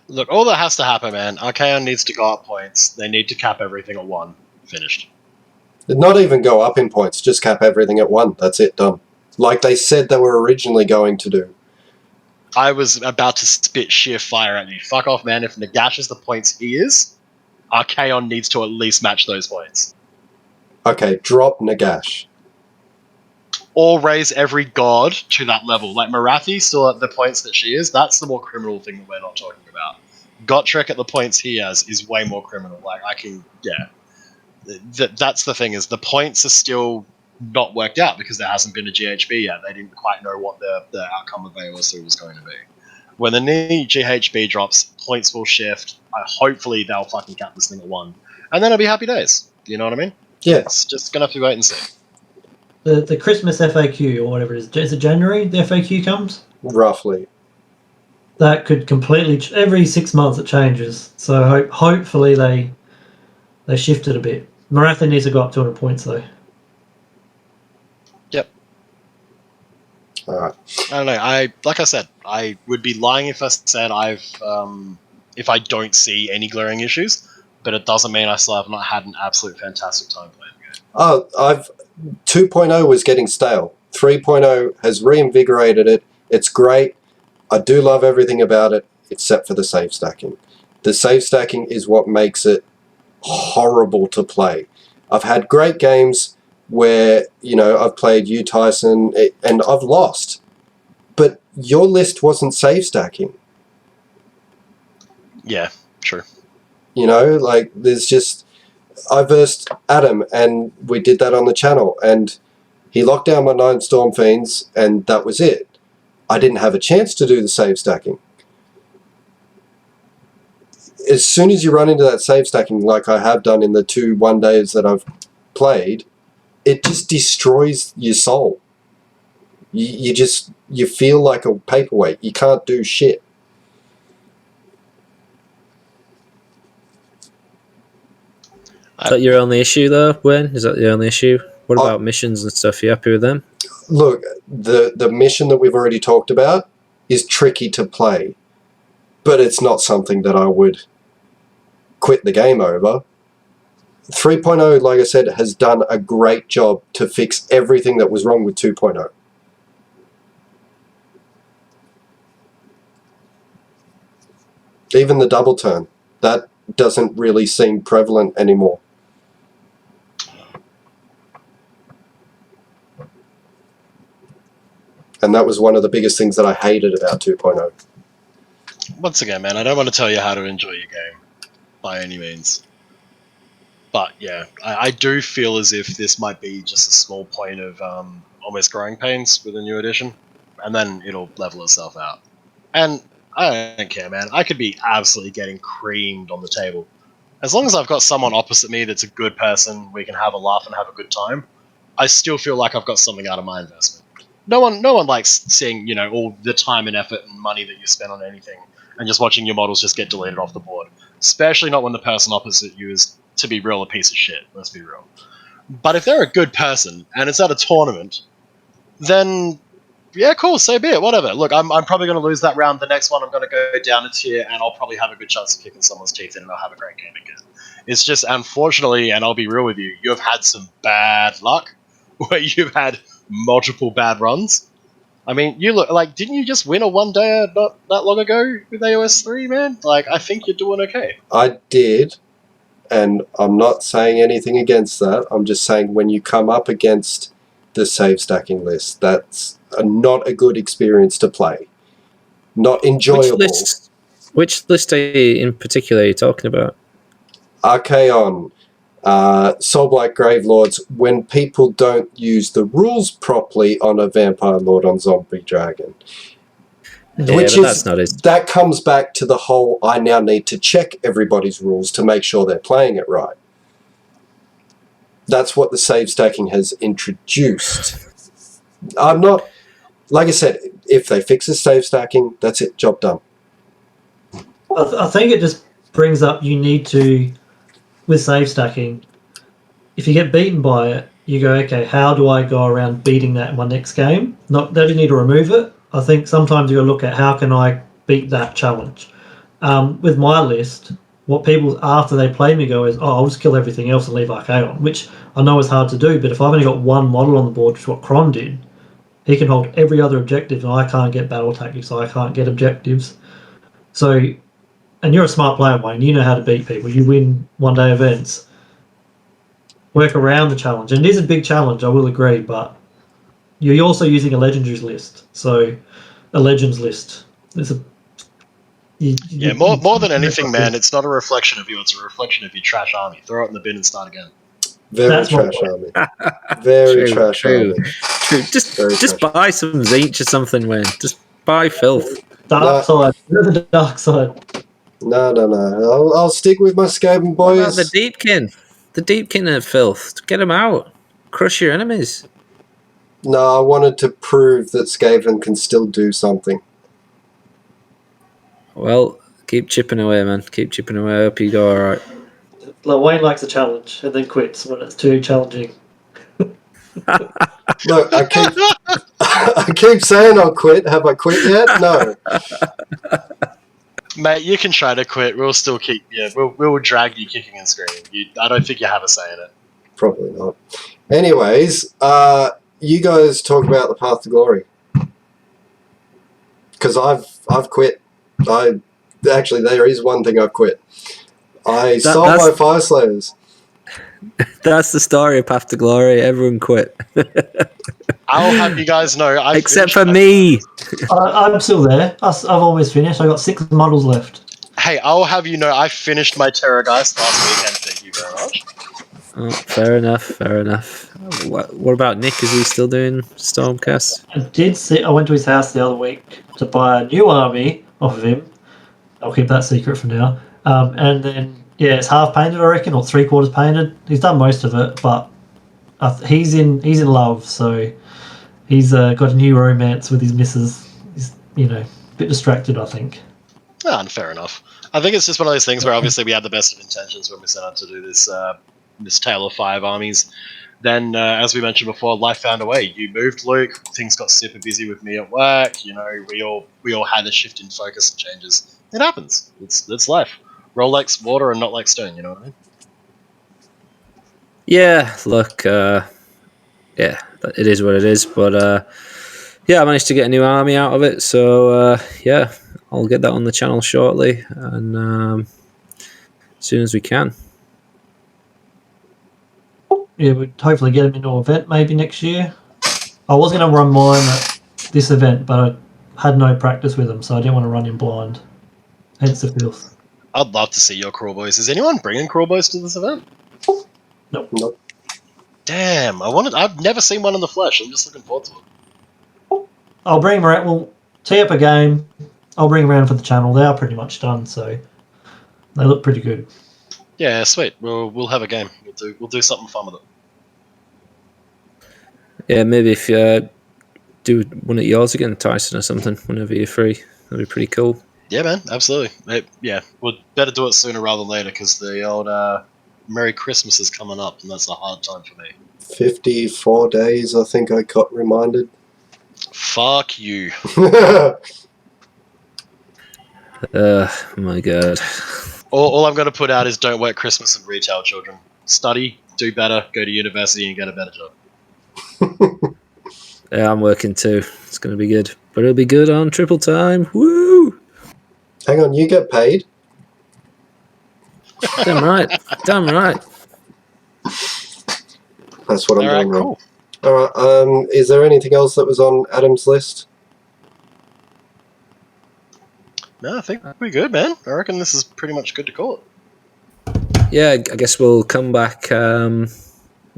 Look, all that has to happen, man. Archaon needs to go up points. They need to cap everything at 1. Finished. Not even go up in points, just cap everything at 1. That's it, done. Like they said they were originally going to do. I was about to spit sheer fire at you. Fuck off, man. If Nagash is the points he is, Archaon needs to at least match those points. Okay, drop Nagash. Or raise every god to that level. Like Marathi still at the points that she is, that's the more criminal thing that we're not talking about. Gotrek at the points he has is way more criminal. Like, that's the thing, is the points are still not worked out because there hasn't been a GHB yet. They didn't quite know what the outcome of AOS2 was going to be. When the new GHB drops, points will shift. Hopefully they'll fucking cap this thing at 1. And then it'll be happy days. You know what I mean? Yeah. It's just going to have to wait and see. The Christmas FAQ or whatever it is it January the FAQ comes? Roughly. That could completely every 6 months it changes. So hopefully they shift it a bit. Marathon needs to go up 200 points though. Yep. All right. I don't know. Like I said, I would be lying if I said if I don't see any glaring issues, but it doesn't mean I still have not had an absolute fantastic time playing the game. 2.0 was getting stale. 3.0 has reinvigorated it. It's great. I do love everything about it, except for the save stacking. The save stacking is what makes it horrible to play. I've had great games where, I've played you, Tyson, and I've lost. But your list wasn't save stacking. Yeah, true. There's just... I versed Adam, and we did that on the channel, and he locked down my 9 Storm Fiends, and that was it. I didn't have a chance to do the save stacking. As soon as you run into that save stacking, like I have done in the 2 one-days that I've played, it just destroys your soul. You feel like a paperweight. You can't do shit. Is that your only issue, though, Wayne? Is that the only issue? What about missions and stuff? Are you happy with them? Look, the mission that we've already talked about is tricky to play, but it's not something that I would quit the game over. 3.0, like I said, has done a great job to fix everything that was wrong with 2.0. Even the double turn, that doesn't really seem prevalent anymore. And that was one of the biggest things that I hated about 2.0. Once again, man, I don't want to tell you how to enjoy your game by any means. But yeah, I do feel as if this might be just a small point of almost growing pains with the new edition, and then it'll level itself out. And I don't care, man. I could be absolutely getting creamed on the table. As long as I've got someone opposite me that's a good person, we can have a laugh and have a good time, I still feel like I've got something out of my investment. No one likes seeing, all the time and effort and money that you spend on anything and just watching your models just get deleted off the board. Especially not when the person opposite you is, to be real, a piece of shit. Let's be real. But if they're a good person and it's at a tournament, then yeah, cool, so be it, whatever. Look, I'm probably going to lose that round. The next one I'm going to go down a tier and I'll probably have a good chance of kicking someone's teeth in and I'll have a great game again. It's just, unfortunately, and I'll be real with you, you've had some bad luck where you've had multiple bad runs. I mean, you look like, didn't you just win a one-day not that long ago with AOS 3, man? Like, I think you're doing okay. I did, and I'm not saying anything against that. I'm just saying when you come up against the save stacking list, that's not a good experience to play. Not enjoyable. Which list are you in particular are you talking about? Archaon, Soulblight Gravelords, when people don't use the rules properly on a Vampire Lord on Zombie Dragon. Yeah, Which but that's not his. that comes back to the whole, I now need to check everybody's rules to make sure they're playing it right. That's what the save stacking has introduced. I'm not, like I said, if they fix the save stacking, that's it, job done. I think it just brings up you need to, with save stacking, if you get beaten by it, you go, okay, how do I go around beating that in my next game? Not that you need to remove it. I think sometimes you got to look at how can I beat that challenge. With my list, what people after they play me go is, I'll just kill everything else and leave Archaon, which I know is hard to do. But if I've only got one model on the board, which is what Kron did, he can hold every other objective, and I can't get battle tactics, so I can't get objectives. So, and you're a smart player, Wayne. You know how to beat people. You win one-day events. Work around the challenge, and it is a big challenge, I will agree, but you're also using a legendaries list, so a legends list. It's a more than anything, man, it's not a reflection of you, it's a reflection of your trash army. Throw it in the bin and start again. Very trash army. Very trash army. True. Just buy some Zinch or something, man. Just buy filth. Dark side. The dark side. No. I'll stick with my Skaven boys. What about the Deepkin? The Deepkin are filth. Get them out. Crush your enemies. No, I wanted to prove that Skaven can still do something. Well, keep chipping away, man. Keep chipping away. I hope you go alright. Like, Wayne likes a challenge and then quits when it's too challenging. Look, I keep saying I'll quit. Have I quit yet? No. Mate, you can try to quit. We'll still keep. Yeah, we'll drag you kicking and screaming. I don't think you have a say in it. Probably not. Anyways, you guys talk about the path to glory. Because I've quit. Actually, there is one thing I've quit. I sold my Fire Slayers. That's the story of Path to Glory. Everyone quit. I'll have you guys know. Except for me. I'm still there. I've almost finished. I got 6 models left. Hey, I'll have you know I finished my Terrorgeist last weekend. Thank you very much. Oh, fair enough. What about Nick? Is he still doing Stormcast? I went to his house the other week to buy a new army off of him. I'll keep that secret for now. And then, it's half painted, I reckon, or 3/4 painted. He's done most of it, but he's in love, so he's got a new romance with his missus. He's, a bit distracted, I think. Fair enough. I think it's just one of those things where obviously we had the best of intentions when we set out to do this Tale of 5 armies. Then, as we mentioned before, life found a way. You moved, Luke. Things got super busy with me at work. We all had a shift in focus and changes. It happens. It's life. Roll like water and not like stone. You know what I mean? Yeah. Look. It is what it is. But I managed to get a new army out of it. So I'll get that on the channel shortly, and as soon as we can. Yeah, we'd hopefully get him into an event maybe next year. I was going to run mine at this event, but I had no practice with him, so I didn't want to run him blind. Hence the filth. I'd love to see your Crawl Boys. Is anyone bringing Crawl Boys to this event? Nope. Damn, I've never seen one in the flesh. I'm just looking forward to it. I'll bring him around. We'll tee up a game. I'll bring him around for the channel. They are pretty much done, so they look pretty good. Yeah, sweet. We'll have a game. We'll do something fun with it. Yeah, maybe if you do one at yours again, Tyson, or something, whenever you're free, that'd be pretty cool. Yeah, man, absolutely. We'd better do it sooner rather than later because the old Merry Christmas is coming up, and that's a hard time for me. 54 days, I think I got reminded. Fuck you. My God. All I'm going to put out is don't work Christmas in retail, children. Study, do better, go to university, and get a better job. Yeah, I'm working too. It's going to be good. But it'll be good on triple time. Woo! Hang on, you get paid? Damn right. That's what I'm doing wrong. Cool. Alright, is there anything else that was on Adam's list? No, I think we're good, man. I reckon this is pretty much good to call it. yeah, I guess we'll come back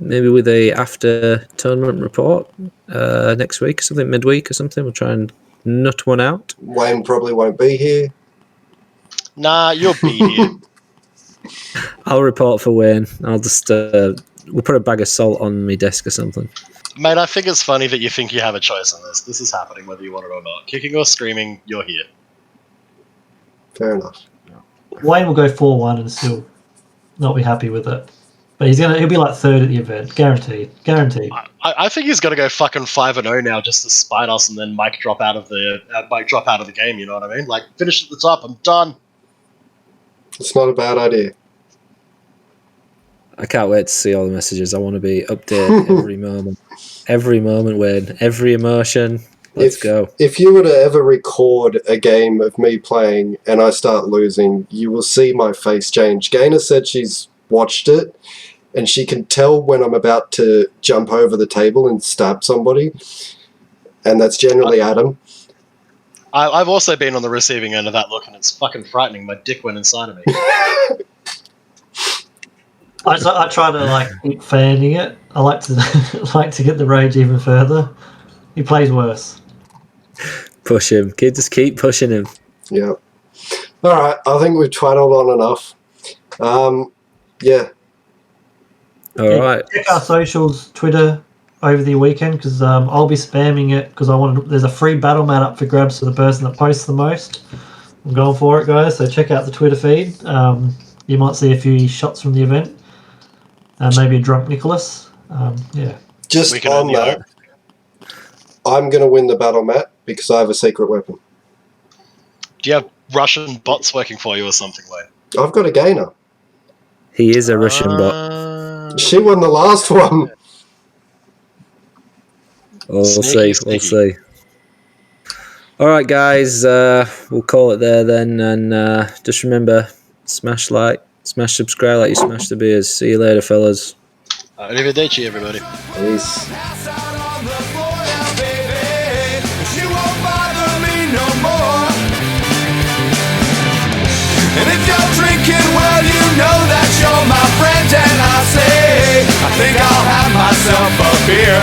maybe with a after tournament report next week or something, midweek or something. We'll try and nut one out. Wayne probably won't be here. Nah, you'll be here. I'll report for Wayne. I'll just we'll put a bag of salt on my desk or something. Mate, I think it's funny that you think you have a choice on this. This is happening whether you want it or not. Kicking or screaming, you're here. Fair enough. Wayne will go 4-1 and still not be happy with it. But he'll be like third at the event, guaranteed. I think he's got to go fucking 5-0 now just to spite us, and then Mike drop out of the game. You know what I mean? Like, finish at the top. I'm done. It's not a bad idea. I can't wait to see all the messages. I want to be updated every moment. Every moment, Wayne. Every emotion. Let's go. If you were to ever record a game of me playing and I start losing, you will see my face change. Gaina said she's watched it and she can tell when I'm about to jump over the table and stab somebody. And that's generally Adam. I've also been on the receiving end of that look, and it's fucking frightening. My dick went inside of me. I try to keep fanning it. I like to get the rage even further. He plays worse. Push him, kid. Just keep pushing him. Yeah. All right. I think we've twaddled on enough. Yeah. All right. Check our socials, Twitter over the weekend, because I'll be spamming it because there's a free battle mat up for grabs for the person that posts the most. I'm going for it, guys. So check out the Twitter feed. You might see a few shots from the event. Maybe a drunk Nicholas. Yeah. Just on that, I'm going to win the battle mat because I have a secret weapon. Do you have Russian bots working for you or something, Wayne? I've got a Gainer. He is a Russian bot. She won the last one. We'll see. We'll see. All right, guys. We'll call it there then. And just remember, smash like, smash subscribe like you smash the beers. See you later, fellas. Arrivederci, everybody. Peace. And if you're drinking, well, you know that you're my friend. And I say, I think I'll have myself a beer.